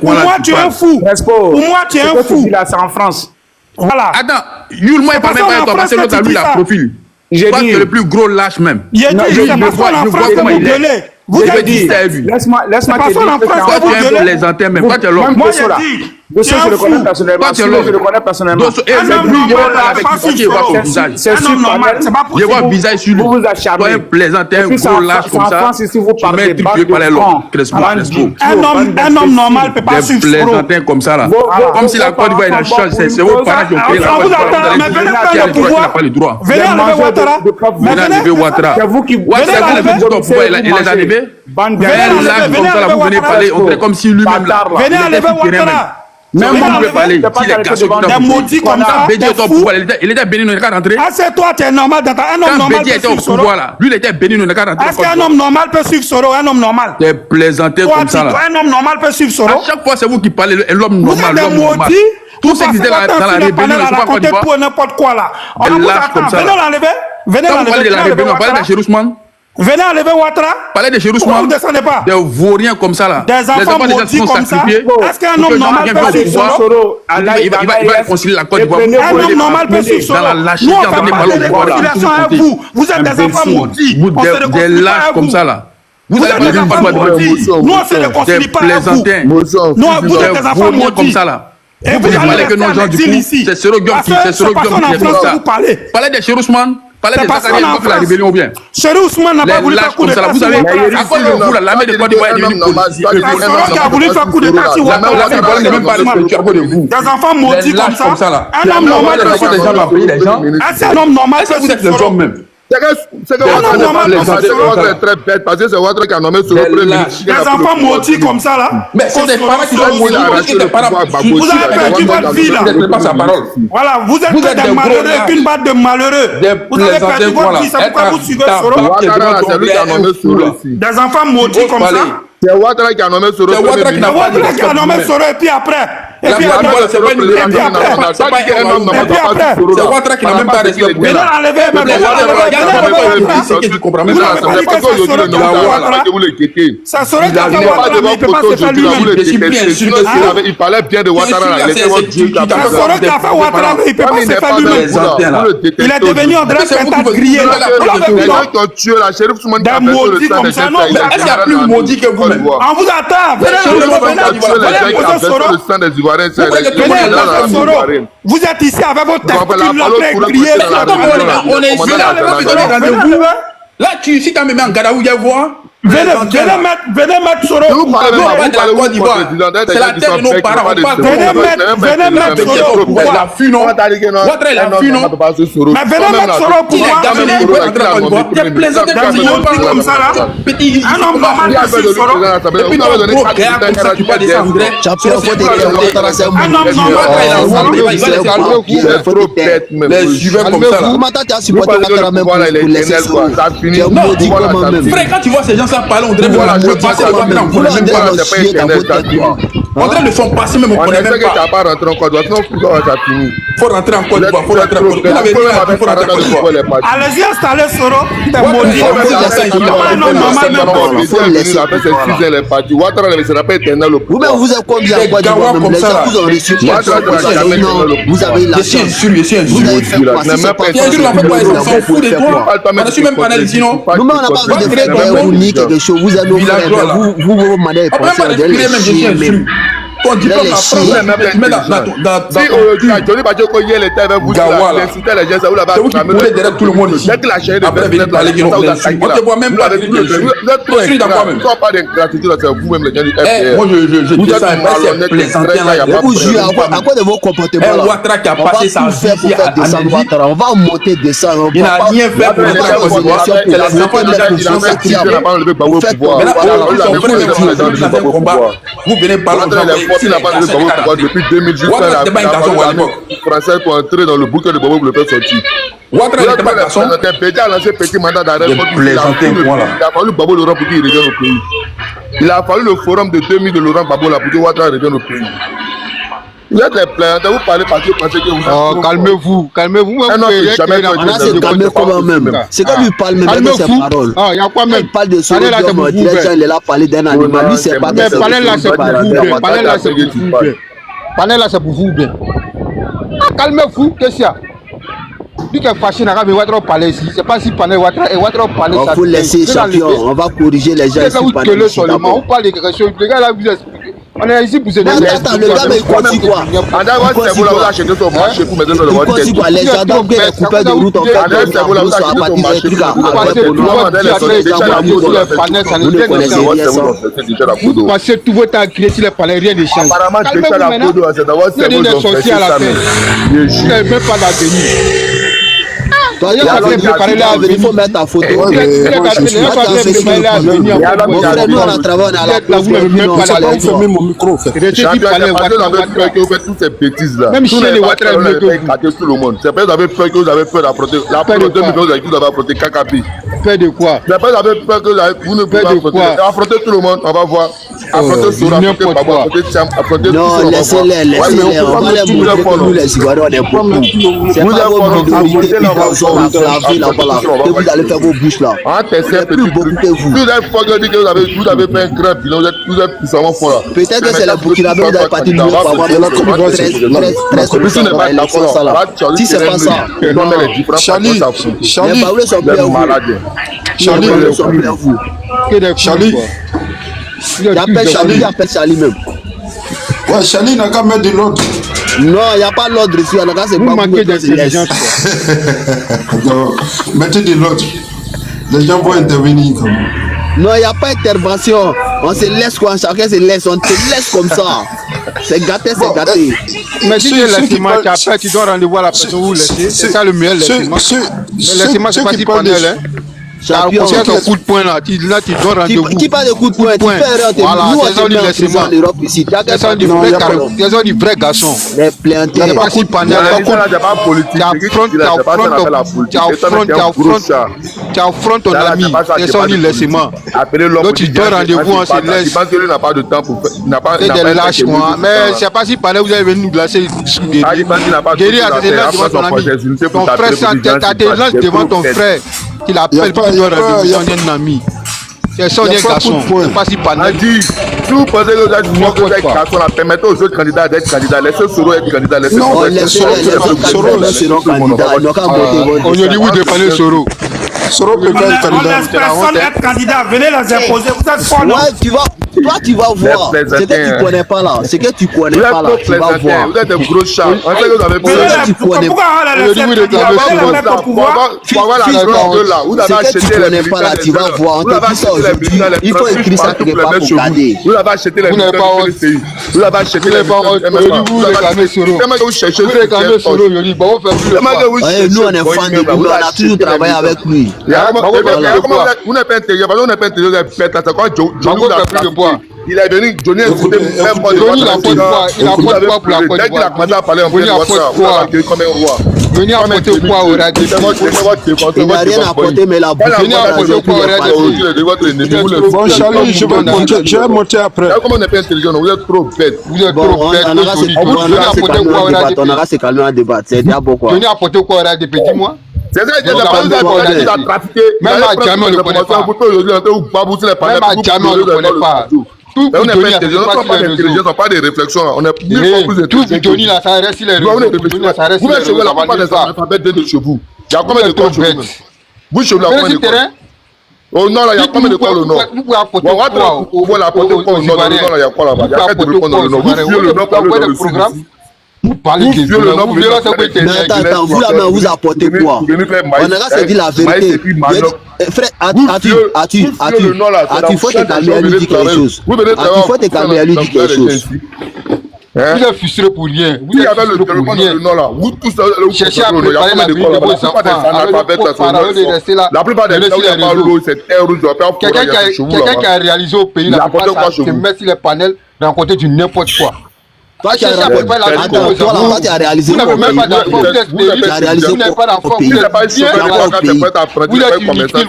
S2: pour moi, tu es un fou. Pour moi, tu es un fou.
S5: Là, c'est en France.
S2: Voilà.
S8: Attends, Yul, moi, il parle même pas de toi, parce que l'autre a lui, la profil.
S4: J'ai
S8: Toi,
S4: dit.
S8: tu es le plus gros lâche même.
S2: Il est
S4: Non,
S2: dit,
S4: je
S2: c'est parce
S4: vois-
S2: qu'on en
S4: je
S2: France
S4: vois
S2: que
S4: comment
S2: vous
S4: il est.
S2: gueulez. Vous
S8: J'ai
S2: êtes
S8: dit,
S2: dit.
S8: c'est lui.
S4: Laisse-moi
S2: C'est
S4: te
S2: parce
S4: dire
S2: qu'on en
S4: que
S2: France
S8: Toi,
S2: que vous
S8: tu es un
S2: gueulez.
S8: plaisantin, mais pas tu es l'homme.
S2: Moi,
S4: Dosso, là.
S2: j'ai dit.
S4: Dosso,
S2: tu es
S4: je
S2: un
S4: le connais
S2: fou.
S4: personnellement.
S8: Toi, tu es
S4: Solo,
S8: l'homme.
S4: je le connais personnellement.
S8: Dosso, et
S2: Un
S8: c'est
S2: homme
S8: lui,
S2: normal,
S8: là,
S2: là,
S8: avec
S2: pas
S8: qui
S2: sur
S8: tu vois
S2: Soro.
S8: ton visage.
S4: C'est
S2: Un homme normal, c'est pas
S8: Je
S2: possible.
S8: vois le visage sur lui.
S4: Vous vous acharnez.
S8: Toi, un plaisantin,
S4: Et
S8: un
S4: puis,
S8: gros lâche
S4: c'est
S8: comme
S4: en
S8: ça.
S4: France, ici, vous
S8: Tu
S4: parlez
S8: mets un
S4: de
S8: truc, tu veux parler l'homme. Crespo, Crespo.
S2: Un homme normal peut pas
S8: Des
S2: suivre Soro.
S8: plaisantins comme ça, là.
S4: Vos
S8: Comme si la Côte d'Ivoire, il a changé. C'est vos parents qui ont créé la
S2: On
S8: Côte
S2: vous
S8: d'Ivoire.
S2: attend, mais venez prendre le
S8: Tu n'as
S2: pouvoir.
S8: pas le droit.
S2: Venez enlever Ouattara. Mais
S8: Venez enlever Ouattara.
S4: C'est vous qui
S8: Ouattara,
S2: venez
S8: vous
S2: l'enlever.
S8: avez dit ton pouvoir, il les a enlevés.
S4: Bande de
S2: Venez
S8: Un
S2: l'enlever,
S8: lâche
S2: venez
S8: comme ça, là, vous
S2: enlever
S8: venez
S2: Ouattara.
S8: parler, on dirait comme si lui-même, là.
S4: Bâtard, là.
S2: Venez
S8: il était
S2: enlever
S8: sur terrain,
S2: Ouattara.
S8: Même
S2: Venez
S8: moi, je
S2: enlever.
S8: peux parler.
S4: T'as pas
S8: S'il est
S4: arrêté
S8: cassé,
S4: devant
S8: tu dois
S2: Des
S8: bouger.
S2: maudits comme
S8: Quand
S2: ça.
S8: Bédi
S2: Des
S8: était au
S2: fous.
S8: pouvoir, il était béni, il n'a qu'à rentrer.
S2: Ah, c'est toi, tu es normal. Un homme
S8: Quand
S2: normal
S8: Bédi
S2: peut
S8: était au
S2: suivre Soro.
S8: pouvoir, là, lui, il était béni, il n'a qu'à rentrer.
S2: Est-ce qu'un homme normal peut suivre Soro? Un homme normal.
S8: Des plaisantins
S2: Toi,
S8: comme ça, là.
S2: un homme normal peut suivre Soro.
S8: À chaque fois, c'est vous qui parlez, l'homme
S2: Vous
S8: normal,
S2: êtes
S8: l'homme
S2: des
S8: normal.
S2: maudits.
S8: Tous ceux qui étaient dans la rébellion, ils sont pas en Côte
S2: raconter
S8: d'Ivoire.
S2: pour n'importe quoi là. On
S8: Des
S2: vous
S8: lâches
S2: attend.
S8: comme ça,
S2: Venez
S8: là.
S2: l'enlever. Venez
S8: Quand vous parlez de la
S2: l'enlever.
S8: rébellion, parlez de Chérousman.
S2: Venez enlever Ouattara.
S8: Parlez de
S2: Pourquoi
S8: Chérousman.
S2: vous ne descendez pas?
S8: Des vauriens comme ça, là.
S2: Des enfants
S8: déjà
S2: maudits
S8: sont
S2: comme ça.
S8: sacrifiés.
S2: Est-ce qu'un homme normal peut suivre Soro?
S4: Soro,
S8: Il va réconcilier la Côte d'Ivoire.
S2: Un homme normal peut suivre Soro.
S8: Dans la lâcheté,
S2: Nous, on
S8: en
S2: ne
S8: train
S2: fait
S8: de
S2: pas
S8: parler
S2: de
S8: au pouvoir, là.
S2: réconciliation avec vous. Vous êtes des enfants maudits.
S8: Vous,
S2: On se
S8: des
S2: réconcilie pas
S8: lâches
S2: avec
S8: comme
S2: vous.
S8: ça, là.
S2: Vous êtes des enfants maudits. Nous, on se
S8: Des
S2: réconcilie pas avec vous.
S8: plaisantins.
S2: Non, vous êtes des enfants
S8: vauriens comme
S2: maudits.
S8: ça, là.
S2: Et
S8: Vous
S2: vous
S8: venez
S2: allez
S8: parler que
S2: rester
S8: nos
S2: en
S8: gens du
S2: exil
S8: coup,
S2: ici.
S8: c'est Soro Guillaume qui
S2: C'est parce qu'on est en
S8: fait
S2: France que
S8: ça.
S2: vous parlez.
S8: Parlez des Chérousman, parlez des
S2: C'est parce
S8: Zakarias,
S2: qu'on est en
S8: qui fait la
S2: France.
S8: rébellion ou bien.
S2: Chéri Ousmane n'a pas
S8: Les
S2: voulu faire
S8: lâches
S2: coup
S8: comme ça, là,
S2: d'état
S8: vous
S2: sur
S8: savez,
S2: Ouattara.
S8: à cause de vous, là, l'armée de Côte d'Ivoire est devenue politique.
S2: C'est Soro qui a voulu faire coup d'état sur Ouattara.
S8: L'armée de Côte d'Ivoire n'est même pas respectueux à cause de vous.
S2: Des enfants maudits
S8: Les
S2: comme
S8: lâches comme ça,
S2: ça.
S8: là.
S2: Un homme normal peut
S8: des
S2: suivre
S8: gens
S2: Soro.
S8: dans le pays, les gens.
S2: C'est un homme normal
S8: Est-ce que
S2: peut
S8: vous êtes
S2: suivre
S8: le
S2: Soro.
S8: homme même?
S3: C'est que Ouattara est très bête parce que c'est Ouattara qui a nommé sur le premier ministre.
S2: Des enfants maudits comme ça là.
S8: Mais c'est des parents qui sont maudits, parce que des parents.
S2: Vous avez perdu votre vie là.
S8: Vous n'êtes pas sa parole.
S2: Voilà, vous êtes
S8: Vous
S2: que
S8: êtes
S2: des
S8: des
S2: malheureux,
S8: gros
S2: qu'une bande de malheureux.
S8: Des
S2: Vous avez perdu
S8: plaisantins,
S2: votre
S8: voilà.
S2: vie, c'est pourquoi vous suivez
S8: Être
S2: Soro.
S3: Ouattara, c'est lui qui a nommé Soro ici.
S2: Des enfants maudits comme ça.
S3: C'est Ouattara qui a nommé Soro
S8: C'est
S3: premier
S8: Ouattara qui n'a
S3: ministre.
S8: pas
S2: Ouattara qui a nommé Soro et puis après. Et puis
S8: La
S2: après.
S8: parole, c'est pas une
S2: Et puis après.
S8: C'est Ouattara qui n'a même pas respect pour
S2: Venez
S8: ça.
S2: l'enlever, mais venez l'enlever.
S8: C'est qui tu comprends même
S2: Vous
S8: pas.
S2: avez pas dit que c'est Soro qui a fait Ouattara. Ça serait qu'il a fait Ouattara, mais il ne peut pas se faire lui-même.
S3: Il parlait bien de Ouattara.
S2: Ça serait qu'il a fait Ouattara, mais il ne peut pas se faire lui-même. Il est devenu André Penta grillé là.
S3: Les gens qui ont tué la shérif Soumane qui a fait sur le sang des gens.
S8: Est-ce qu'il y a plus maudit que vous-même?
S2: On vous attend. Venez poser Soro. Vous êtes ici avec votre tête là, crier.
S8: On est ici là, rendez-vous. Là, si tu me mets en Gadaou, il y a voir.
S2: Venez mettre Soro.
S3: Vous parlez
S8: de la Côte d'Ivoire. C'est la terre de nos parents. On parle
S2: Venez mettre Soro au pouvoir.
S8: Il a fui, non? Ouattara, il a fui, non?
S2: Mais venez mettre Soro au pouvoir.
S8: Des plaisantins
S2: comme ça là.
S8: Petit,
S2: Un homme normal peut suivre Soro.
S8: et puis toi, gros gars comme ça, tu vas descendre.
S2: Un homme normal peut suivre Soro.
S8: Les suiveurs comme ça là.
S9: Comment t'as supporté Ouattara même pour laisser Soro?
S8: Frère, quand tu vois ces gens ça parler, on dirait même la passé, on connaît même pas. On dirait le son passé, même on connaît même pas.
S3: pas rentrer en Côte d'Ivoire, ça finit.
S8: Faut rentrer en Côte d'Ivoire, faut rentrer en Côte d'Ivoire. Il faut rentrer en Côte d'Ivoire.
S2: Allez-y, installez Soro. T'es maudit. Un homme normal même pas.
S9: Vous même vous êtes combien en Côte d'Ivoire même les gens vous ont reçu. Vous avez la
S8: Je suis
S9: chance.
S8: insulté, je suis
S9: Vous avez
S8: insulté.
S9: fait quoi? Si c'est pas
S8: Bien sûr, en fait, quoi, ils
S9: vous
S8: s'en
S9: avez
S8: foutent de
S9: fait
S8: toi.
S9: quoi?
S8: On a su même panel ici, non?
S9: Nous-mêmes, on n'a pas envie de faire vous ni quelque chose. Vous êtes nos frères, mais vous maniez de
S8: On peut
S9: penser,
S8: pas
S9: on dirait
S8: respirer
S9: les
S8: même, je suis
S9: chiens
S8: insulté.
S9: même.
S8: Ton diplôme,
S9: les
S8: la
S9: chiens.
S8: France, tu mets dans
S3: Johnny Bachoko hier était avec vous,
S8: Gawa, là.
S3: il insultait les gens, ça vous l'avez
S8: c'est vous qui coulez derrière tout le monde ici.
S3: Dès que la chaîne
S8: Après, venez parler de nous. On te voit même pas.
S3: Vous
S8: Je suis dans quoi même?
S3: pas d'ingratitude, c'est vous-même les gens du
S8: Eh,
S3: FPR.
S8: moi je
S3: Vous
S8: dis
S3: êtes
S8: ça,
S3: malhonnête,
S8: c'est plaisantin là.
S9: Je vous jure, à quoi de vos comportements là,
S8: Ouattara qui a
S9: on va
S8: passé sa
S9: tout faire pour
S8: vie
S9: faire descendre
S8: à
S9: Ouattara. On va monter, descendre.
S8: Il n'a rien fait pour
S9: on va
S8: la Côte d'Ivoire.
S9: faire
S8: C'est les enfants
S9: pour
S8: déjà
S9: faire
S8: qui sont
S9: pour faire
S8: actifs.
S9: pour faire pour
S8: Mais là,
S9: voilà,
S8: ils sont prêts dans un combat. Vous venez parler aux gens.
S3: Il n'a pas de pouvoir depuis 2010.
S8: Ouattara n'était pas un garçon à l'époque.
S3: Français pour entrer dans le bouquet de Bobo pour le faire sortir.
S8: Ouattara n'était pas un garçon.
S3: Bédia a lancé petit mandat d'arrêt.
S8: Des plaisantins, voilà.
S3: Il a fallu Babo Laurent pour qu'il revienne au pays. Il a fallu le forum de 2000 de Laurent Babo là pour que Ouattara revienne au pays. Vous êtes les plaintes, vous parlez parce que vous pensez que vous
S10: Oh, calmez-vous, calmez-vous.
S3: Ah non, c'est jamais
S9: on a se calmer comment même. C'est comme il parle même avec ses paroles.
S10: Ah, il y a quoi
S9: Quand
S10: même?
S9: il parle de Soro,
S10: Parlez là, c'est pour vous,
S9: il est là parler d'un animal. Lui, c'est pas
S10: Mais parlez là, c'est pour vous, bien. Parlez là, c'est pour vous, bien. Parlez là, c'est pour vous, bien. Calmez-vous, qu'est-ce qu'il y a? Lui qui est fâché, n'a pas Ouattara parler ici. C'est pas si Panel Ouattara et Ouattara parler ça.
S9: Il faut laisser champion, on va corriger les gens ici.
S10: On parle de quelque chose. Les gars là, vous expliquez. On est ici pour se
S9: dire. Attends, le gars, mais il continue quoi?
S3: Les
S9: gendarmes, les coupeurs de route, en fait,
S10: vous passez tout votre temps à crier sur les palais, rien ne change. Vous avez des sorciers à la fin. Vous n'avez même pas d'avenir.
S9: Il faut mettre ta photo. Mon frère, nous on a travaillé à la place.
S3: Fermez mon micro. Toutes ces bêtises là.
S10: Même chez les Ouattara,
S3: tout le monde. C'est pas vous avez peur que vous avez peur d'affronter. La peur de 2 millions, vous avez affronté Kakapi.
S10: Peur de quoi?
S3: C'est pas vous avez peur que vous ne pouvez pas affronter tout le monde. On va voir. Affronter Sora, affronter Cham, affronter tout le monde.
S9: Non, laissez-les. On va les montrer que nous les Ivoiriens on est beaucoup. C'est pas vos minorités qui sont enclavées là-bas. Que vous allez faire vos bouches là. Plus beaucoup que vous.
S3: Vous avez fait un grand bilan, vous êtes puissamment fort là.
S9: Peut-être que c'est le Burkina Faso, vous avez parti de l'eau pour avoir 13%. Si c'est pas ça,
S2: Charlie,
S9: il appelle Charlie même.
S2: Ouais, Charlie n'a qu'à mettre de l'ordre.
S9: Non, il n'y a pas l'ordre ici. C'est
S10: vous manquez d'intelligence.
S2: Mettez de l'ordre. Les gens vont intervenir comme.
S9: Non, il n'y a pas d'intervention. On se laisse quoi, chacun se laisse. On te laisse comme ça. C'est gâté, c'est gâté.
S10: Mais si tu laisses, après tu dois rendez-vous à la personne où vous laissez. C'est ça le meilleur laissement. Laissez-moi, c'est pas si panel, hein.
S9: Champion,
S10: tu as ton coup de poing là, tu dois rendez-vous.
S9: Qui parle de coup de poing? Tu fais erreur.
S10: Voilà, c'est ça du laissement. C'est ça du vrai garçon.
S9: Les plantés.
S10: C'est pas si panel. Tu affrontes ton ami. C'est ça du laissement. Donc tu dois rendez-vous, on se laisse.
S3: Il n'a pas de temps pour faire.
S10: C'est des lâches moi. Mais c'est pas si panel, vous avez venu nous glacer sous des Guéri a été là devant ton ami. Ton frère, t'as été là devant ton frère. Il appelle pour qu'il doit rendez-vous un ami. C'est ça, on est garçon. C'est pas si panel.
S3: Si vous pensez que vous êtes garçon, permettez aux autres candidats d'être candidats. Laissez Soro être candidat. Laissez
S9: Soro seront candidats.
S10: On lui dit, vous dépendez Soro.
S2: Soro peut pas être candidat.
S4: Personne être candidat. Venez les imposer. Vous êtes fort.
S9: Toi, tu vas voir. Ce que tu connais pas là. Ce que tu connais pas là. Tu vas voir.
S3: Vous êtes des gros chats. On sait que vous avez peur.
S4: Pourquoi
S9: ce que tu connais pas là, tu vas voir. On te dit ça aujourd'hui. Il faut écrire ça quelque part pour garder.
S3: Vous l'avez acheté les
S10: militaires. Vous l'avez acheté les militaires. Vous réclamez Soro. Vous réclamez Soro.
S9: Nous, on est fans de lui. On a toujours travaillé avec lui.
S3: Vous n'êtes pas intelligent. Vous n'êtes pas intelligent. C'est quoi Johnny? Il est venu, Johnny a écouté même pas de
S10: Johnny, il a fait quoi? Il a fait quoi pour la Côte d'Ivoire?
S3: Dès qu'il a commencé à parler en plein WhatsApp, comme un roi.
S10: Johnny a apporté quoi au RADP?
S9: Il n'a rien apporté, mais la bouche.
S10: Johnny a apporté quoi au RADP?
S2: Bon, Charlie, je vais monter après.
S3: Comment on n'est pas intelligent? Vous êtes trop bête.
S10: Vous êtes trop bête.
S9: On aura se calmer en débat. C'est déjà beaucoup.
S10: Johnny a apporté quoi au RADP? Dis-moi.
S3: C'est ça, il a trafiqué.
S10: Même à Djamé, on ne le connaît pas. Même à Djamé, on ne le connaît pas. Tout
S3: on n'est pas intelligent, on n'a pas d'intelligence, on n'a pas de réflexion. On est plus intelligent.
S10: Tout Johnny là, ça reste les réseaux.
S3: Vous mettez chez vous, la plupart des alphabets de chez vous. Il y a combien de temps chez vous? Vous chez vous, la combien de temps? Au nord, là, il y a combien de temps au nord?
S10: Vous pouvez apporter quoi
S3: au nord? Il y a quoi là-bas? Il y a quatre développements dans le nord. Vous fuyez le nord pour aller dans le sud.
S10: Vous parlez de
S9: attends, vous là-bas, vous apportez quoi? On a se dit la vérité. Frère, il faut te calmer à lui dire quelque chose. Il faut te calmer à lui dire quelque chose.
S10: Vous êtes frustré pour rien.
S3: Vous avez le développement dans le nord là. Vous tous
S10: cherchez à préparer la vie de vos enfants.
S3: La plupart des gens, il n'y a pas l'eau, c'est terre rouge.
S10: Quelqu'un qui a réalisé au pays, la plupart se met sur les panels, rencontrer du n'importe quoi.
S9: Toi, tu as réalisé.
S10: Vous n'avez même pas d'enfant. Vous êtes stérile. Vous n'avez pas d'enfant. Vous êtes inutile.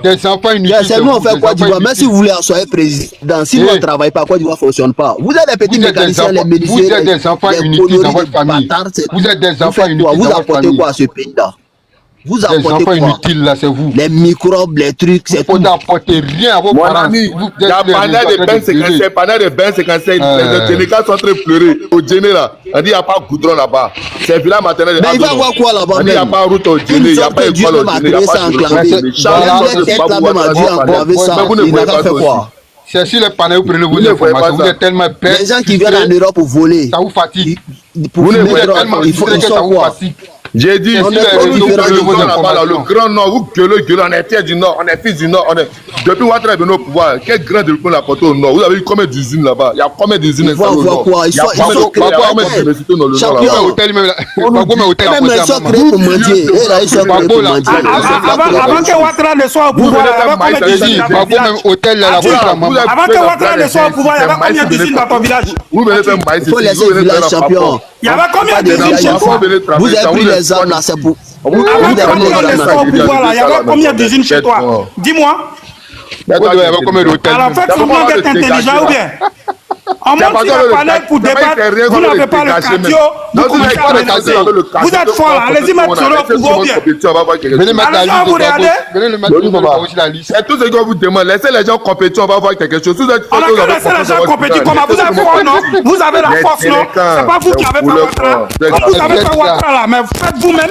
S10: Des enfants inutiles.
S9: C'est nous, on fait Côte d'Ivoire. Même si vous voulez soyez président, si on ne travaille pas, Côte d'Ivoire ne fonctionne pas. Vous êtes des petits mécaniciens, les médecins.
S10: Vous êtes des enfants inutiles dans votre famille. Vous êtes des enfants inutiles dans votre famille.
S9: Vous apportez quoi à ce pays-là? Vous apportez quoi?
S10: Inutiles là, c'est vous.
S9: Les microbes, les trucs, c'est tout.
S10: Vous n'apportez rien à vos
S3: Mon
S10: parents.
S3: ami, il y a pendant des bains 55, pendant des bains 55, les Sénégalais sont en train de pleurer. Au Djéné là, on dit il n'y a pas de goudron là-bas. C'est le village maternel.
S9: Mais il va avoir quoi là-bas?
S3: Il n'y a pas de route au Djéné, il n'y a pas d'école au Djéné, il n'y a pas de
S10: c'est sur les panneaux, vous prenez vos informations. Vous êtes tellement bête.
S9: Les gens qui viennent en Europe pour voler.
S10: Ça vous fatigue.
S9: Vous
S10: êtes tellement
S9: il faut
S10: que ça vous
S9: quoi?
S10: fatigue.
S3: J'ai dit, le grand nord, vous gueulez, on est fiers du nord, on est fils du nord, depuis Ouattara est venu au pouvoir, quel grand développement l'a porté au nord? Vous avez eu combien d'usines là-bas? Il y a combien d'usines installées au nord? Il y a combien d'universités dans le nord là-bas?
S9: Même les gens créés pour mendier. Ils sont créés pour mendier.
S2: Avant que Ouattara ne soit au pouvoir, avant que Ouattara ne soit au pouvoir, il y avait combien d'usines dans ton village?
S3: Vous venez faire maïs ici,
S9: vous venez faire champion.
S2: Il y avait combien d'usines chez toi?
S9: Vous avez pris les armes là, c'est pour.
S2: Avant que Ouattara ne soit au pouvoir, il y avait combien d'usines chez toi? Dis-moi. Alors faites semblant d'être intelligent ou bien? On monte sur le panel pour débattre, vous n'avez pas le cardio, vous commencez à menacer. Vous êtes fort là, allez-y mettre sur le pouvoir ou bien?
S10: Venez mettre la liste. Venez le mettre sur la liste.
S3: C'est tout ce qu'on vous demande. Laissez les gens compétents, on va voir quelque chose.
S2: On a qu'à laisser les gens compétents. Comment vous avez fort, non? Vous avez la force, non? C'est pas vous qui avez fait Ouattara. Vous avez fait Ouattara là, mais faites vous-même.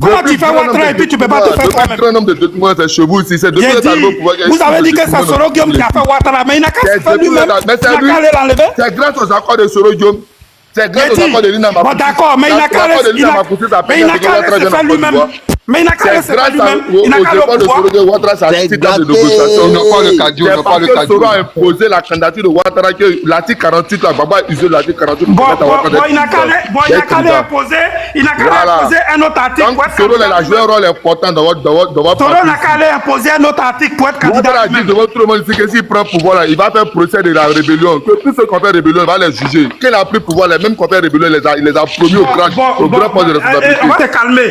S2: Comment tu fais Ouattara et puis tu peux pas te faire toi-même?
S3: Un nombre de documents, c'est chez vous ici.
S2: Vous avez dit que c'est Soro Guillaume qui a fait Ouattara, mais il n'a qu'à se faire lui-même. Il n'a qu'à aller l'enlever.
S3: C'est grâce aux accords de Soro Guillaume. C'est grâce aux accords de Lina Maputo.
S2: Bon d'accord, mais il n'a qu'à aller se faire lui-même. Mais il n'a qu'à aller se faire lui-même. Il n'a qu'à aller au pouvoir.
S3: C'est grâce à Soro a imposé la candidature de Ouattara que l'article 48, la Baba a usé l'article 48.
S2: Bon, il n'a qu'à aller imposer un autre article.
S3: Donc Soro a joué un rôle important dans votre parti.
S2: Soro n'a qu'à aller imposer un autre article pour être candidat.
S3: Ouattara a dit devant tout le monde que s'il prend pouvoir là, il va faire procès de la rébellion. Que tous ceux qui ont fait rébellion, il va les juger. Qu'il a pris pouvoir, les mêmes qui ont fait rébellion, il les a promis au grand poste de responsabilité.
S2: On va te calmer.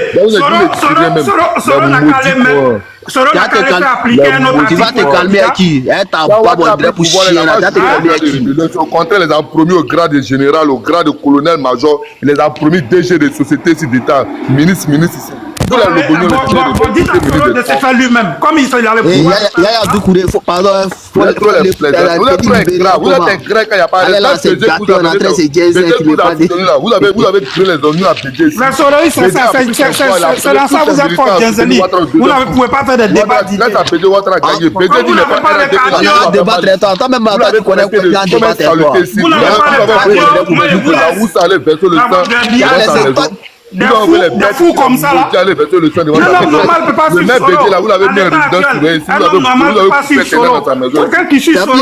S2: Soro n'a qu'à aller même. Soro n'a qu'à aller faire appliquer un autre article.
S9: Tu vas te calmer à qui? Pour chier là, tu vas te calmer à qui?
S3: Au contraire, il les a promis au grade de général, au grade de colonel-major. Il les a promis DG des sociétés ici d'État, ministre ici.
S2: Dites à Soro de se faire lui-même, comme il avait le pouvoir.
S9: Yaya Doucouré, pardon.
S3: Vous êtes trop grave. Vous êtes un grec quand il n'y a pas de vous avez créé les zones à PG.
S2: Mais Soro, c'est dans ça vous êtes fort, Genzeli. Vous ne pouvez pas faire des débats d'idées.
S3: Laisse à PG Ouattara gagner. PG dit n'est pas un
S9: cardio. On va débattre toi même maintenant tu connais quoi bien débattre toi.
S2: Vous n'avez pas de cardio.
S3: Vous allez verser le sang.
S2: Des fous comme ça là. Un homme normal ne peut pas suivre Soro.
S3: Vous l'avez mis en résidence surveillée.
S2: Un homme normal ne peut pas suivre Soro. Quelqu'un qui suit Soro,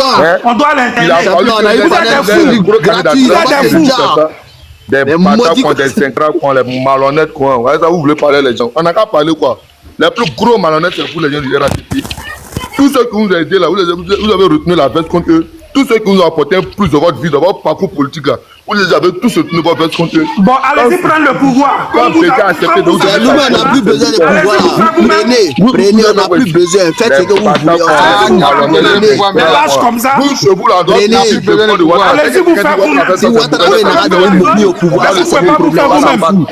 S2: on doit l'interdire.
S3: Des bâtards qui ont des incrats, qui ont les malhonnêtes, quoi. Ça, vous voulez parler les gens. On n'a qu'à parler quoi. Les plus gros malhonnêtes, c'est vous les gens du RATP. Tous ceux qui vous ont aidé là, vous avez retenu la veste contre eux. Tous ceux qui vous ont apporté un plus de votre vie, de votre parcours politique là, vous les avez tous retenu votre veste contre eux.
S2: Bon, allez-y prendre le pouvoir.
S3: Comme vous avez accepté de vous aider.
S9: Nous, on n'a plus besoin de pouvoir. Prenez, on n'a plus besoin. Faites ce que vous voulez.
S2: Des lâches comme ça.
S3: Vous, chez vous là,
S2: allez-y vous faire vous-même.
S9: Si Ouattara n'a mis au pouvoir, ça c'est un problème.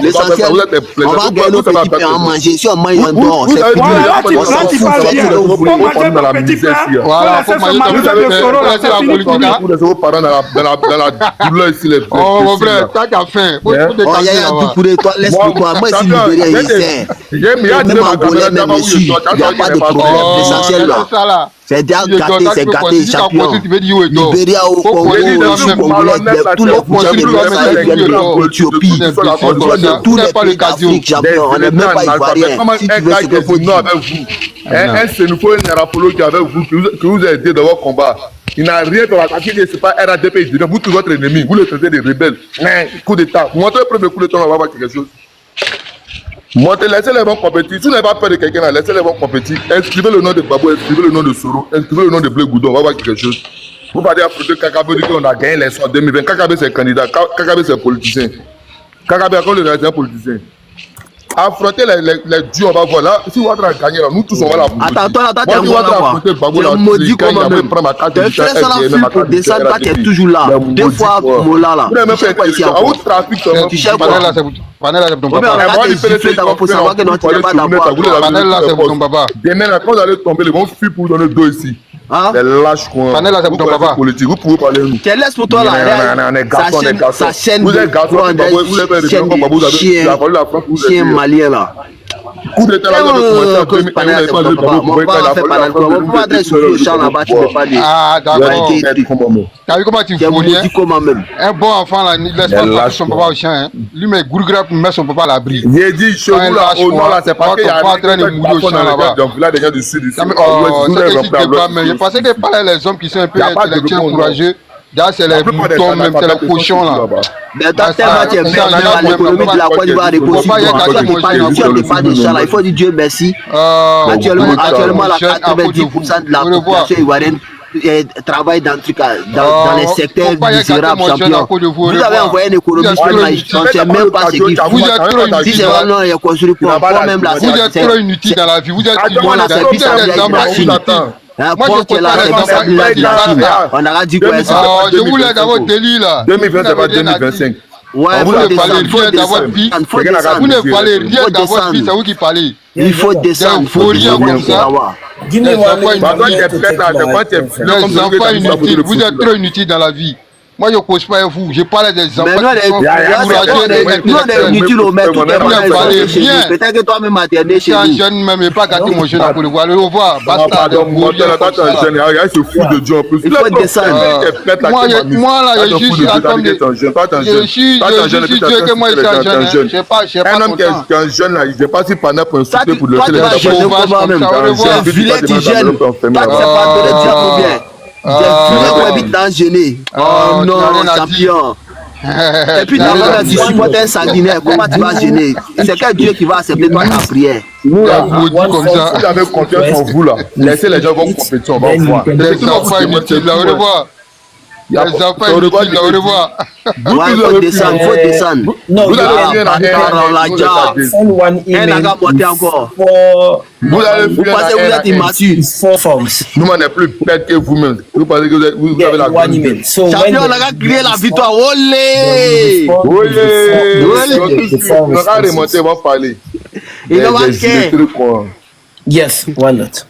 S9: L'essentiel, on va gagner nos petits pains à manger. Si on mange un dehors, c'est fini.
S2: Là, tu parles bien. On mange nos petits pains. Voilà, faut manger de Soro.
S3: Vous vos parents dans la douleur ici, les
S10: oh, mon frère, t'as qu'à faire.
S9: Oh, Yaya Doucouré, toi, laisse-moi. Moi, si Libérien, il sait. Même Angolais, même ici, il n'y a pas de problème. L'essentiel là. C'est déjà gâté, c'est gâté, champion. Libéria au Congo, Congolais, tous les Français viennent de l'Éthiopie. Tous les pays d'Afrique, champion. On n'est même pas ivoirien. Si tu veux ce que vous dites.
S3: Un Sénégalais, un rapologue avec vous, qui vous a aidé dans votre combat. Il n'a rien pour attaquer, c'est pas RADP, il dit vous tous votre ennemi, vous le traitez des rebelles. Coup d'état. Montrez le premier coup d'état, on va voir quelque chose. Montrez, laissez les bons compétir. Si vous n'avez pas peur de quelqu'un là, laissez les bons compétir. Inscrivez le nom de Babou, inscrivez le nom de Soro, inscrivez le nom de Blé Goudon, on va voir quelque chose. Vous parlez à propos de Kakabe, dit qu'on a gagné l'élection en 2020. Kakabe c'est candidat, Kakabe c'est politicien. Kakabe a encore le réalisateur politicien. Affronter les dieux, on va voir là. Si Ouattara a gagné là, nous tous on va la bouger.
S9: Attends, t'es maudit comme moi-même. Tes frères sont là pour descendre, toi tu es toujours là. Deux fois Mola là. Tu cherches quoi ici encore? Tu cherches quoi?
S10: Panel là, c'est ton papa.
S3: Panel là, c'est ton papa. Demain, quand vous allez tomber, ils vont fuir pour vous donner deux ici. Les lâches quoi.
S10: Panel là, c'est pour ton papa.
S3: Vous pouvez parler nous.
S9: Quel laisse pour toi là? Sa chaîne.
S3: Vous êtes garçon, vous êtes
S9: chien malien là.
S3: Coup d'état là,
S10: ah d'accord. T'as vu comment tu fous? Un bon enfant là, laisse pas passer son papa au chien. Lui mais gourgrap met son papa à l'abri.
S3: J'ai dit chez vous là, au nord là, c'est pas qu'il y a
S10: en train de mourir au chien là-bas.
S3: Donc là, des gens du sud.
S10: Je pensais que pas les hommes qui sont un peu intellectuels, courageux. Là, c'est les moutons, même, c'est les cochons là.
S9: Mais dans tellement tu es bien dans l'économie de la Côte d'Ivoire, il faut dire Dieu merci. Actuellement, la 90% de la population ivoirienne travaille dans les secteurs misérables, champion. Vous avez envoyé un économiste, on ne sait même pas ce qu'il faut. Si c'est vraiment un construit pour même la
S10: vous êtes trop inutile dans la vie. Vous êtes
S9: trop inutile. On a dit quoi ça?
S10: Je voulais d'avoir délit là.
S3: 2020, c'est pas 2025.
S9: Ouais,
S10: vous ne parlez rien d'avoir vie. Vous ne parlez rien d'avoir vie, c'est vous qui parlez.
S9: Il faut descendre.
S10: Il faut rien comme ça. Les enfants inutiles, vous êtes trop inutiles dans la vie. Moi, je ne cause pas vous. Je parle des enfants qui sont courageux.
S9: Nous, on est inutiles au maître. Peut-être que toi-même, maternelle chez nous.
S10: Je ne m'aime pas gâter mon jeune pour le voir. Le revoir. Basta.
S9: Il faut descendre.
S10: Moi, là, je suis à tombe de... Je suis Dieu que moi, je suis un jeune. Je ne sais pas.
S3: Un homme qui est un jeune, là, il ne vient pas si pendant pour insulter pour le faire.
S9: Toi, tu vas jeune. Filet du jeune. Toi, tu ne sais pas donner dire combien. J'ai vite dans gêné. Oh non, champion. Et puis, tu supportes un sanguinaire. Comment tu vas gêner? C'est quel Dieu qui va accepter toi ta prière?
S3: Vous avez confiance en vous là. Laissez les gens vont compétition. On va voir.
S10: Les enfants inutiles, là, on le voit. Les enfants inutiles, là, on le voit.
S9: Il faut descendre, il faut descendre.
S3: Non, vous allez venir
S9: encore.
S3: Vous
S9: pensez que vous êtes immature.
S3: Nous, on n'est plus bête que vous-même. Vous pensez que vous avez la
S9: champion, on a crié la victoire. Olé!
S3: On va remonter, on va parler.
S9: Il va marquer.
S6: Yes, why not?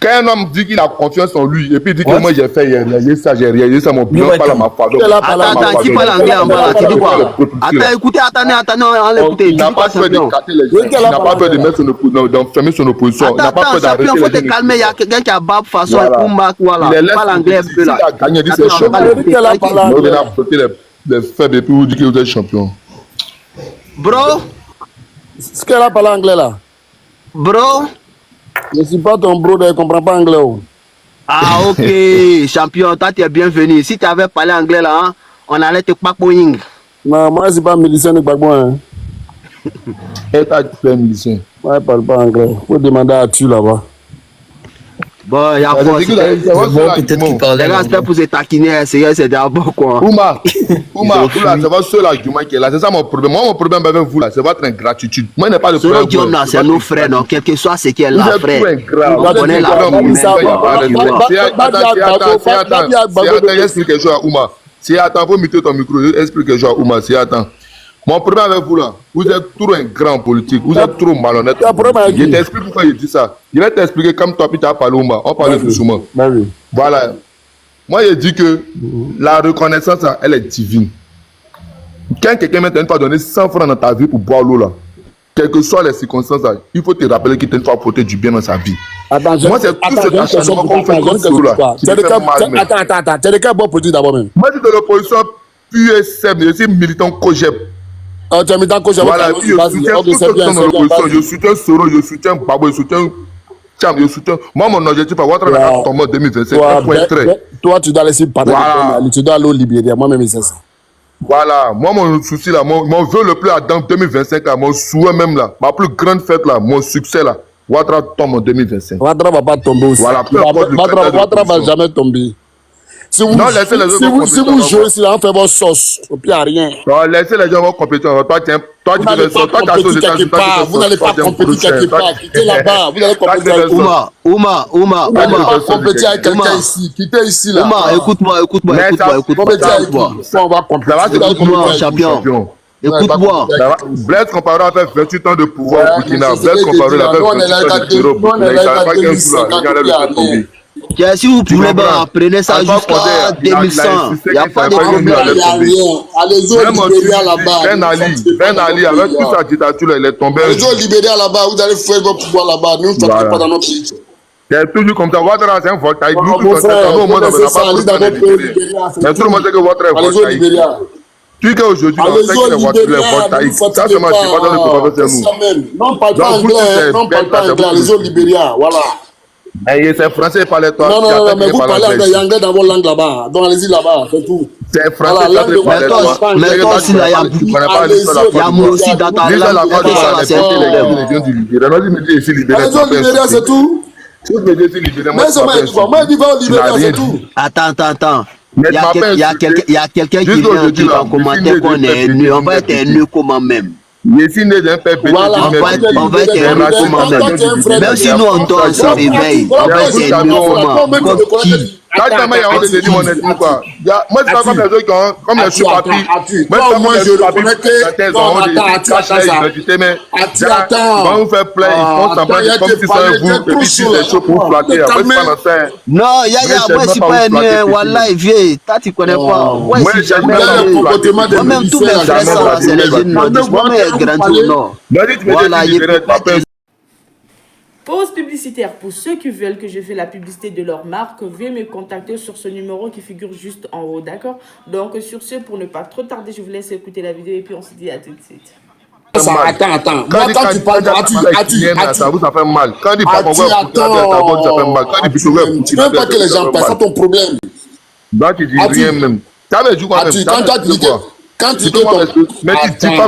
S3: Quand un homme dit qu'il a confiance en lui et puis il dit que moi j'ai fait rien, ça j'ai réalisé ça mon bilan pas la ma faveur.
S9: Attends, qui parle anglais en bas, tu dis quoi? Attends, écoutez, attendez, on l'écoute.
S3: Il n'a pas peur de casser les gens, il n'a pas peur de mettre son opposition, d'enfermer son opposition. Il n'a pas peur d'arrêter les gens.
S9: Il faut te calmer, il y a quelqu'un qui a barbe façon pour Marc, voilà. Il parle anglais un peu là.
S3: Il a gagné, il dit c'est champion. Vous venez apporter les faibles et puis vous dites que vous êtes champion.
S9: Bro?
S5: Ce qu'elle a parlé anglais là?
S9: Bro?
S5: Je ne suis pas ton bro, je ne comprends pas anglais.
S9: Ah ok, champion, toi tu es bienvenu. Si tu avais parlé anglais là, hein, on allait te pakboing.
S5: Non, moi je ne suis pas milicien de pakboing.
S3: Et toi tu es milicien?
S5: Moi je ne parle pas anglais. Il faut demander à tu là-bas.
S9: Bon, il y a quoi? Les gars, c'est pour se taquiner, c'est d'abord quoi.
S3: Ouma, c'est votre seul argument qui est là. C'est ça mon problème. Moi, mon problème avec vous là, c'est votre ingratitude. Moi, je n'ai pas de problème.
S9: Ce homme là, c'est nos frères, non? Quel que soit ce qui est là, frère. On est là.
S3: Explique quelque chose à Ouma. Si attends, faut muter ton micro. Explique quelque chose à Ouma. Si attends. Mon problème avec vous là, vous êtes trop un grand politique, vous êtes trop malhonnête. Je t'explique pourquoi je dis ça. Je vais t'expliquer comme toi, puis tu as parlé au on parle plus souvent. Voilà. Moi, je dis que la reconnaissance, elle est divine. Quand quelqu'un maintenant t'a donné 100 francs dans ta vie pour boire l'eau là, quelles que soient les circonstances, il faut te rappeler qu'il t'a une fois apporté du bien dans sa vie. Moi, c'est tout cet acharnement qu'on fait comme ça là.
S5: Attends, tu es de quel bon politique d'abord même?
S3: Moi, je suis de l'opposition PSM, je suis militant COGEP.
S5: Tu as mis dans Coja.
S3: Voilà, je soutiens toute cette opposition. Je soutiens Soro, je soutiens Babo, je soutiens Tcham, je soutiens. Moi, mon objectif, c'est Ouattara tomber en 2025.
S5: Toi, tu dois laisser parler. Tu dois aller au Libéria. Moi-même, c'est ça.
S3: Voilà, moi, mon souci là, mon vœu le plus ardent 2025, là, mon souhait même là, ma plus grande fête là, mon succès là, Ouattara tombe en 2025.
S5: Ouattara va pas tomber aussi.
S3: Voilà,
S5: Ouattara va jamais tomber. Si vous jouez, si on fait votre sauce, il n'y a rien.
S3: Non, laissez les gens vont compétir. Toi, tu devais sortir ta chose de ta vie.
S5: Vous n'allez pas compétir quelque part. Quittez là-bas. Vous allez compétir avec
S9: Ouma.
S5: Vous n'allez pas compétir avec quelqu'un ici. Quittez ici là.
S9: Ouma, écoute-moi.
S5: On va compétir.
S9: Écoute-moi, champion. Écoute-moi.
S3: Blaise Compaoré a fait 28 ans de pouvoir au Burkina. Blaise Compaoré a fait 28 ans de pouvoir au Burkina. Il ne savait pas qu'un coup là, il allait le tomber.
S9: Si vous pouvez, apprenez ça jusqu'à 2100. Il n'y a pas de problème.
S11: Allez-y au Libéria là-bas.
S3: Ben Ali, avec toute sa dictature, il est tombé.
S11: Allez-y au Libéria là-bas, vous allez faire votre pouvoir là-bas. Nous ne sommes pas dans notre pays.
S3: C'est toujours comme ça. Votre c'est un voltaïque. Nous, tout au monde, on n'a pas mais tout le monde sait que votre est voltaïque. Tu sais qu'aujourd'hui, on sait que le voltaïque. Ça, c'est moi, je ne sais pas dans le professeur nous.
S11: Non, parle pas anglais. Non, parle pas anglais. Allez-y au Libéria, voilà.
S3: C'est français, parlez toi.
S11: Non, mais vous parlez anglais, il y a anglais dans votre langue là-bas. Donc allez-y là-bas, c'est tout.
S3: C'est français, parlez toi.
S9: Mais toi aussi, là, il y a moi aussi dans ta langue. C'est un problème.
S11: Allez-y au Libéria, c'est tout. Mais ça m'a dit quoi? Moi, je dis va au Libéria, c'est tout.
S9: Attends. Il y a quelqu'un qui vient qui va commenter qu'on est nu. On va être nu comment même.
S3: On va être
S9: nu comment même. Même si nous on dort, on se réveille. On va être nu comment? Comme qui?
S3: Quand il y a des gens qui ont quoi. Moi, c'est pas comme les autres qui ont, comme les chou-papis. Moi, je reconnais que. Non, attends. Quand vous faites plein, ils font semblant comme si c'est un vous, et puis si c'est chaud pour vous flatter. Après, c'est pas faire.
S9: Non, moi, je suis pas un nu. Wallah, vieux. Toi, tu connais pas. Moi, je suis jamais moi-même, tous mes frères sont là, c'est les jeunes nordistes. Moi-même, je grandis au nord. Voilà, il est pas.
S1: Pause publicitaire. Pour ceux qui veulent que je fasse la publicité de leur marque, veuillez me contacter sur ce numéro qui figure juste en haut, d'accord? Donc, sur ce, pour ne pas trop tarder, je vous laisse écouter la vidéo et puis on se dit à tout de suite.
S11: Attends. Quand tu parles
S3: ça vous fait mal. Quand il parle, ça fait mal. Quand il
S11: tu veux pas que les gens passent, c'est ton problème.
S3: Là, tu dis rien même. Ça veut dire quoi même?
S11: Quand tu dis
S3: mais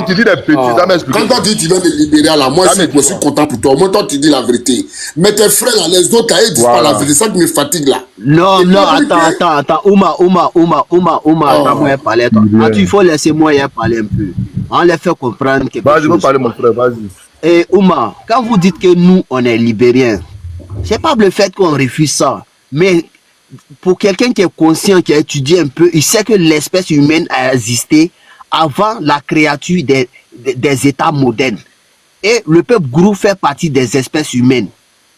S3: tu dis des bêtises, ça m'explique.
S11: Quand toi tu dis de Libéria là, moi je suis content pour toi. Moi toi tu dis la vérité. Mais tes frères là, les autres là, ils disent pas la vérité. Ça qui me fatigue là.
S9: Non, attends. Ouma, attends, moi parler toi. Il faut laisser moi parler un peu. On les fait comprendre quelque chose.
S3: Vas-y, va parler mon frère, vas-y.
S9: Et Ouma, quand vous dites que nous on est libériens, c'est pas le fait qu'on refuse ça, mais pour quelqu'un qui est conscient, qui a étudié un peu, il sait que l'espèce humaine a existé avant la créature des États modernes. Et le peuple Grou fait partie des espèces humaines.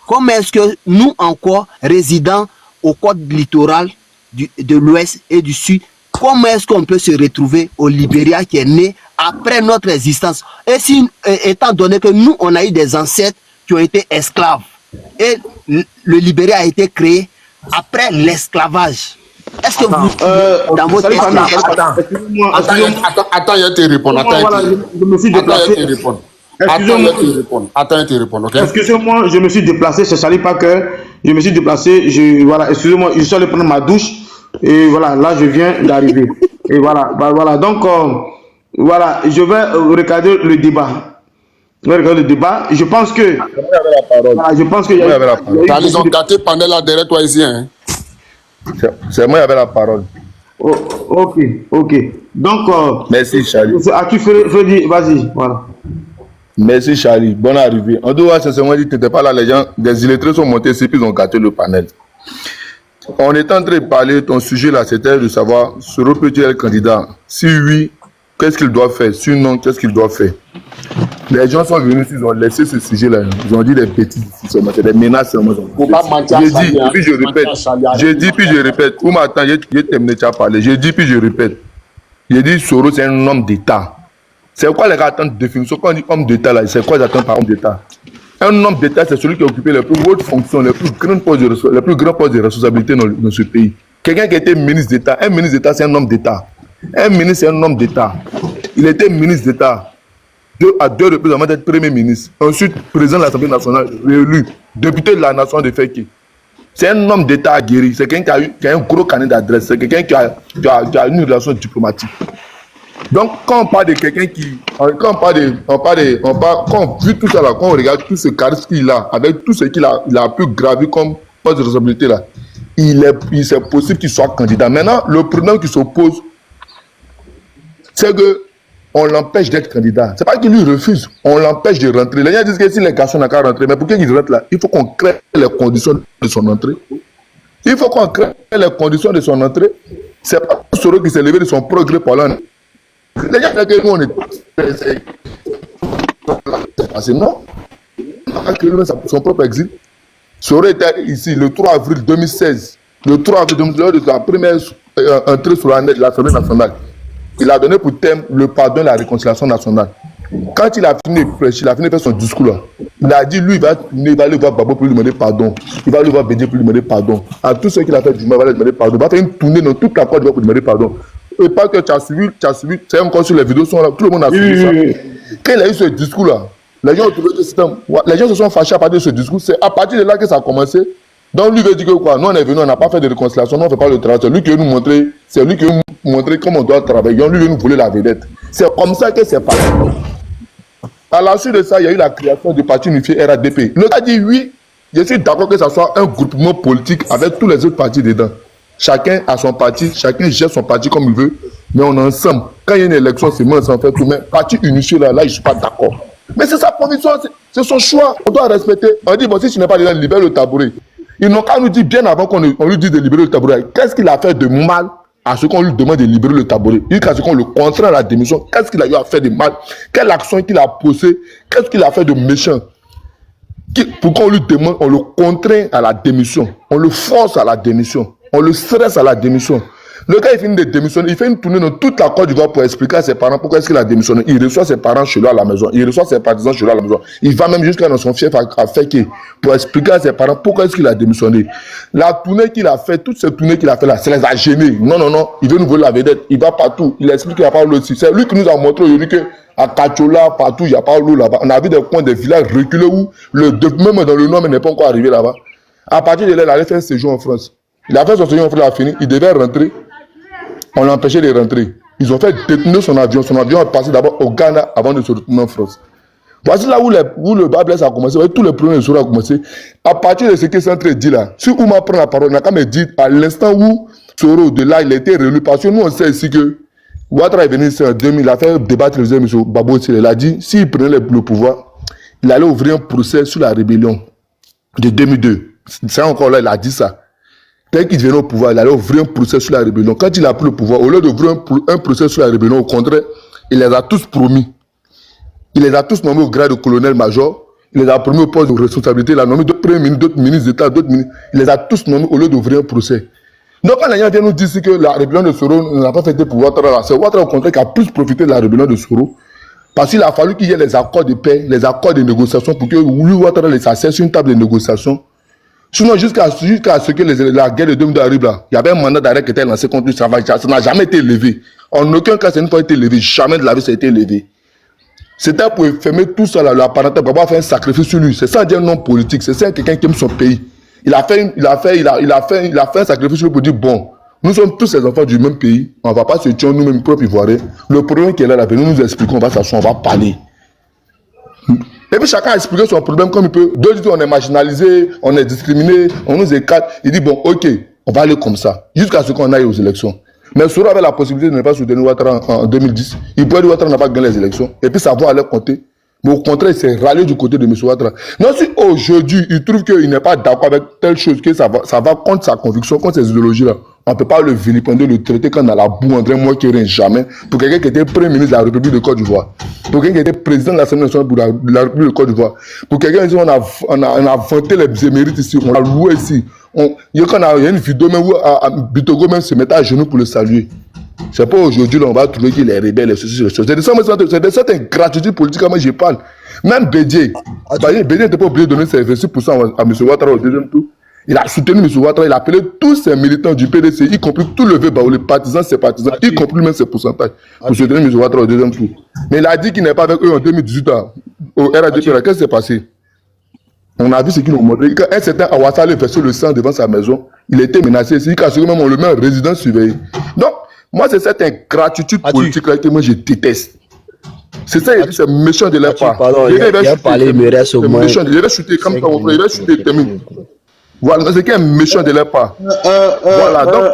S9: Comment est-ce que nous, encore, résidant au côte littoral de l'Ouest et du Sud, comment est-ce qu'on peut se retrouver au Libéria qui est né après notre existence? Et si, étant donné que nous, on a eu des ancêtres qui ont été esclaves, et le Libéria a été créé après l'esclavage. Est-ce que vous, dans votre
S11: attends, il te répondre.
S5: Je me suis déplacé.
S11: Attends, il te répondre, ok?
S5: Excusez-moi, je me suis déplacé, c'est Charlie Parker. Je me suis déplacé, voilà, excusez-moi, je suis allé prendre ma douche. Et voilà, là, je viens d'arriver. Et voilà, donc, voilà, je vais regarder le débat. Je pense que. Je pense que.
S11: Ils ont gâté pendant la derrière toi ici, hein?
S3: C'est moi qui avais la parole.
S5: Oh, ok. Donc,
S3: merci Charlie.
S5: As-tu fait, vas-y, voilà.
S3: Merci Charlie, bonne arrivée. En tout cas, c'est moi dit que tu n'étais pas là, les gens, des illettrés sont montés ici, puis ils ont gâté le panel. On est en train de parler, ton sujet là, c'était de savoir, Soro peut-il être candidat? Si oui, qu'est-ce qu'il doit faire? Si non, qu'est-ce qu'il doit faire? Les gens sont venus, ils ont laissé ce sujet-là. Ils ont dit des bêtises, c'est des menaces seulement. J'ai dit, puis je répète. Ou m'attends, j'ai terminé de parler. J'ai dit, puis je répète. J'ai dit, Soro, c'est un homme d'État. C'est quoi les attentes de définition? Quand on dit homme d'État, là, c'est quoi les attentes par homme d'État? Un homme d'État, c'est celui qui a occupé les plus hautes fonctions, les plus grands postes de responsabilité dans ce pays. Quelqu'un qui a été ministre d'État. Un ministre d'État, c'est un homme d'État. Un ministre, c'est un homme d'État. Il était ministre d'État. À deux reprises avant d'être Premier ministre, ensuite président de l'Assemblée nationale, réélu, député de la nation de Fekki. C'est un homme d'État aguerri, c'est quelqu'un qui a un gros carnet d'adresse, c'est quelqu'un qui a une relation diplomatique. Donc, quand on parle de quelqu'un qui. Quand on vit tout ça là, quand on regarde tout ce charisme qu'il a, avec tout ce qu'il a pu graver comme poste de responsabilité là, c'est possible qu'il soit candidat. Maintenant, le problème qui s'oppose, c'est que. On l'empêche d'être candidat. C'est pas qu'il lui refuse, on l'empêche de rentrer. Les gens disent que si les garçons n'ont qu'à rentrer, mais pour qu'ils rentrent là, il faut qu'on crée les conditions de son entrée. Il faut qu'on crée les conditions de son entrée. C'est pas Soro qui s'est levé de son progrès parlant. Les gens disent que nous, passé. Non. Il a créé son propre exil. Soro était ici le 3 avril 2016. Le 3 avril 2016, de la première entrée sur l'Assemblée nationale. Il a donné pour thème le pardon et la réconciliation nationale. Quand il a fini de faire son discours là, il a dit lui, il va aller voir Babo pour lui demander pardon. Il va aller voir Bédié pour lui demander pardon. À tous ceux qu'il a fait du mal, il va lui demander pardon. Il va faire une tournée dans toute la Côte d'Ivoire pour demander pardon. Et pas que tu as suivi, c'est encore sur les vidéos, sont là, tout le monde a suivi ça. Quand il a eu ce discours là, les gens ont trouvé que les gens se sont fâchés à partir de ce discours. C'est à partir de là que ça a commencé. Donc lui veut dire que quoi, nous on est venu, on n'a pas fait de réconciliation, nous on ne fait pas le travail. C'est lui qui veut nous montrer comment on doit travailler. Donc lui veut nous voler la vedette. C'est comme ça que c'est passé. À la suite de ça, il y a eu la création du parti unifié RADP. Le gars dit oui, je suis d'accord que ça soit un groupement politique avec tous les autres partis dedans. Chacun a son parti, chacun gère son parti comme il veut, mais on est ensemble. Quand il y a une élection, c'est moi, ça en fait tout. Mais parti unifié, là, je ne suis pas d'accord. Mais c'est sa position, c'est son choix. On doit respecter. On dit, bon, si tu n'es pas dedans, libère le tabouret. Ils n'ont qu'à nous dire bien avant qu'on lui dise de libérer le tabouret. Qu'est-ce qu'il a fait de mal à ce qu'on lui demande de libérer le tabouret? Jusqu'à ce qu'on le contraint à la démission. Qu'est-ce qu'il a eu à faire de mal? Quelle action qu'il a posée? Qu'est-ce qu'il a fait de méchant? Pour qu'on lui demande, on le contraint à la démission. On le force à la démission. On le stresse à la démission. Le gars, il finit de démissionner. Il fait une tournée dans toute la Côte d'Ivoire pour expliquer à ses parents pourquoi est-ce qu'il a démissionné. Il reçoit ses parents chez lui à la maison. Il reçoit ses partisans chez lui à la maison. Il va même jusqu'à dans son fief à Féké pour expliquer à ses parents pourquoi est-ce qu'il a démissionné. La tournée qu'il a fait, toutes ces tournées qu'il a fait là, ça les a gênés. Non, non, non. Il veut nous voler la vedette. Il va partout. Il explique qu'il n'y a pas l'eau aussi. C'est lui qui nous a montré aujourd'hui que à Kachola, partout, il n'y a pas l'eau là-bas. On a vu des coins des villages reculés où même dans le nord, mais n'est pas encore arrivé là-bas. À partir de là, il allait faire un séjour en France. Il a fait son séjour en France, il a fini. Il devait rentrer. On l'a empêché de rentrer. Ils ont fait détourner son avion. Son avion est passé d'abord au Ghana avant de se retourner en France. Voici là où le bas blesse a commencé. Tous les problèmes de Soro a commencé. À partir de ce que Centre dit là, si Ouma prend la parole, on a quand même dit à l'instant où Soro, de là, il a été réélu. Parce que nous, on sait ici que Ouattara est venu ici en 2000, il a fait débattre le M. Babo Sile. Il a dit, s'il prenait le pouvoir, il allait ouvrir un procès sur la rébellion de 2002. C'est encore là, il a dit ça. Dès qu'il venait au pouvoir, il allait ouvrir un procès sur la rébellion. Quand il a pris le pouvoir, au lieu d'ouvrir un procès sur la rébellion, au contraire, il les a tous promis. Il les a tous nommés au grade de colonel-major. Il les a promis au poste de responsabilité. Il a nommé d'autres premiers ministres, d'autres ministres d'État, d'autres ministres. Il les a tous nommés au lieu d'ouvrir un procès. Donc quand les gens viennent nous dire que la rébellion de Soro n'a pas fait pour Ouattara, c'est Ouattara au contraire qui a plus profité de la rébellion de Soro. Parce qu'il a fallu qu'il y ait les accords de paix, les accords de négociation pour que Ouattara les assesse sur une table de négociation. Sinon, jusqu'à ce que la guerre de 2002 arrive là, il y avait un mandat d'arrêt qui était lancé contre lui, ça n'a jamais été levé. En aucun cas, ça n'a pas été levé. Jamais de la vie, ça a été levé. C'était pour fermer tout ça, la parenté, pour avoir fait un sacrifice sur lui. C'est ça, dire non politique. C'est ça, quelqu'un qui aime son pays. Il a fait un sacrifice sur lui pour dire, bon, nous sommes tous les enfants du même pays. On ne va pas se tuer nous-mêmes propres Ivoiriens. Le problème qui est là, nous expliquons, on va s'asseoir, on va parler. Et puis chacun a expliqué son problème comme il peut. D'autres disent on est marginalisé, on est discriminé, on nous écarte. Il dit bon, ok, on va aller comme ça, jusqu'à ce qu'on aille aux élections. Mais Soro avait la possibilité de ne pas soutenir Ouattara en 2010. Il pouvait dire Ouattara n'a pas gagné les élections. Et puis sa voix allait compter. Mais au contraire, il s'est rallié du côté de M. Ouattara. Non, si aujourd'hui, il trouve qu'il n'est pas d'accord avec telle chose, que ça va contre sa conviction, contre ses idéologies-là, on ne peut pas le vilipender, le traiter comme dans la boue, André moi qui rien jamais. Pour quelqu'un qui était Premier ministre de la République de Côte d'Ivoire, pour quelqu'un qui était président de l'Assemblée nationale pour la République de Côte d'Ivoire, pour quelqu'un qui on a vanté les émérites ici, on a loué ici. Il y a une vidéo même où Bitogo même se mettait à genoux pour le saluer. C'est pas aujourd'hui là on va trouver qu'il est rebelle et ceci, c'est de cette ingratitude politique que moi je parle. Même Bédié n'était pas obligé de donner ses 26% à M. Ouattara au deuxième tour. Il a soutenu M. Ouattara, il a appelé tous ses militants du PDC, y compris tout le VBAO, les partisans, ses partisans, y compris même ses pourcentages, pour soutenir M. Ouattara au deuxième tour. Mais il a dit qu'il n'est pas avec eux en 2018 au RADP. Qu'est-ce qui s'est passé? On a vu ce qu'ils nous ont montré. Quand un certain Awassa allait verser le sang devant sa maison, il était menacé. C'est qu'à ce moment on le met en résidence surveillée. Donc, moi, c'est cette ingratitude politique-là que moi je déteste. C'est ça, c'est méchant de leur part. Il va chuter comme ça, il va chuter, termine. Voilà, c'est qu'un méchant de leur part. Voilà, donc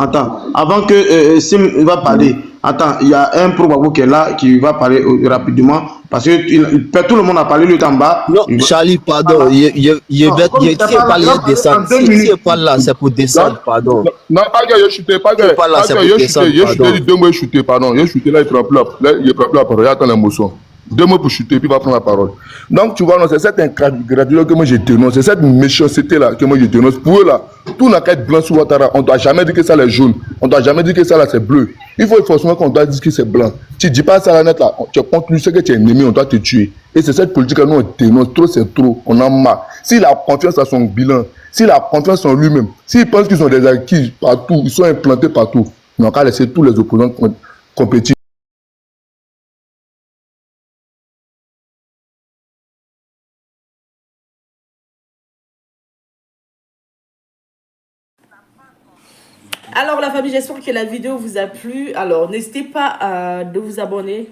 S5: attends. Avant que Sim va parler, Attends, il y a un pro qui est là, qui va parler rapidement, parce que tout le monde a parlé, lui est en bas.
S9: Non, Charlie, pardon, il descendre. Si je parle là, c'est pour descendre, pardon.
S3: Non, pas que je chute, pas que je chute, 2 mois chuté, pardon. Je chute là, il prend plus la parole, il attend l'émotion. 2 mots pour chuter, puis il va prendre la parole. Donc, tu vois, c'est cette ingratitude que moi je dénonce, c'est cette méchanceté-là que moi je dénonce. Pour eux, là, tout n'a qu'à être blanc sur Ouattara. On ne doit jamais dire que ça, c'est jaune. On ne doit jamais dire que ça, là, c'est bleu. Il faut forcément qu'on doit dire que c'est blanc. Tu ne dis pas ça, là, net, là. Tu es contre lui, c'est que tu es ennemi, on doit te tuer. Et c'est cette politique-là, nous, on dénonce. Trop, c'est trop. On en a marre. S'il a confiance à son bilan, s'il a confiance en lui-même, s'il pense qu'ils ont des acquis partout, ils sont implantés partout, on n'a qu'à laisser tous les opposants compétir.
S1: Alors la famille, j'espère que la vidéo vous a plu. Alors n'hésitez pas de vous abonner.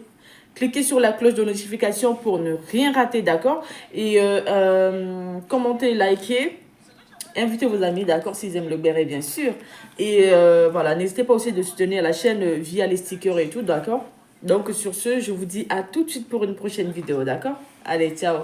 S1: Cliquez sur la cloche de notification pour ne rien rater, d'accord? Et commentez, likez. Invitez vos amis, d'accord, s'ils aiment le béret, bien sûr. Et voilà, n'hésitez pas aussi de soutenir la chaîne via les stickers et tout, d'accord? Donc sur ce, je vous dis à tout de suite pour une prochaine vidéo, d'accord? Allez, ciao!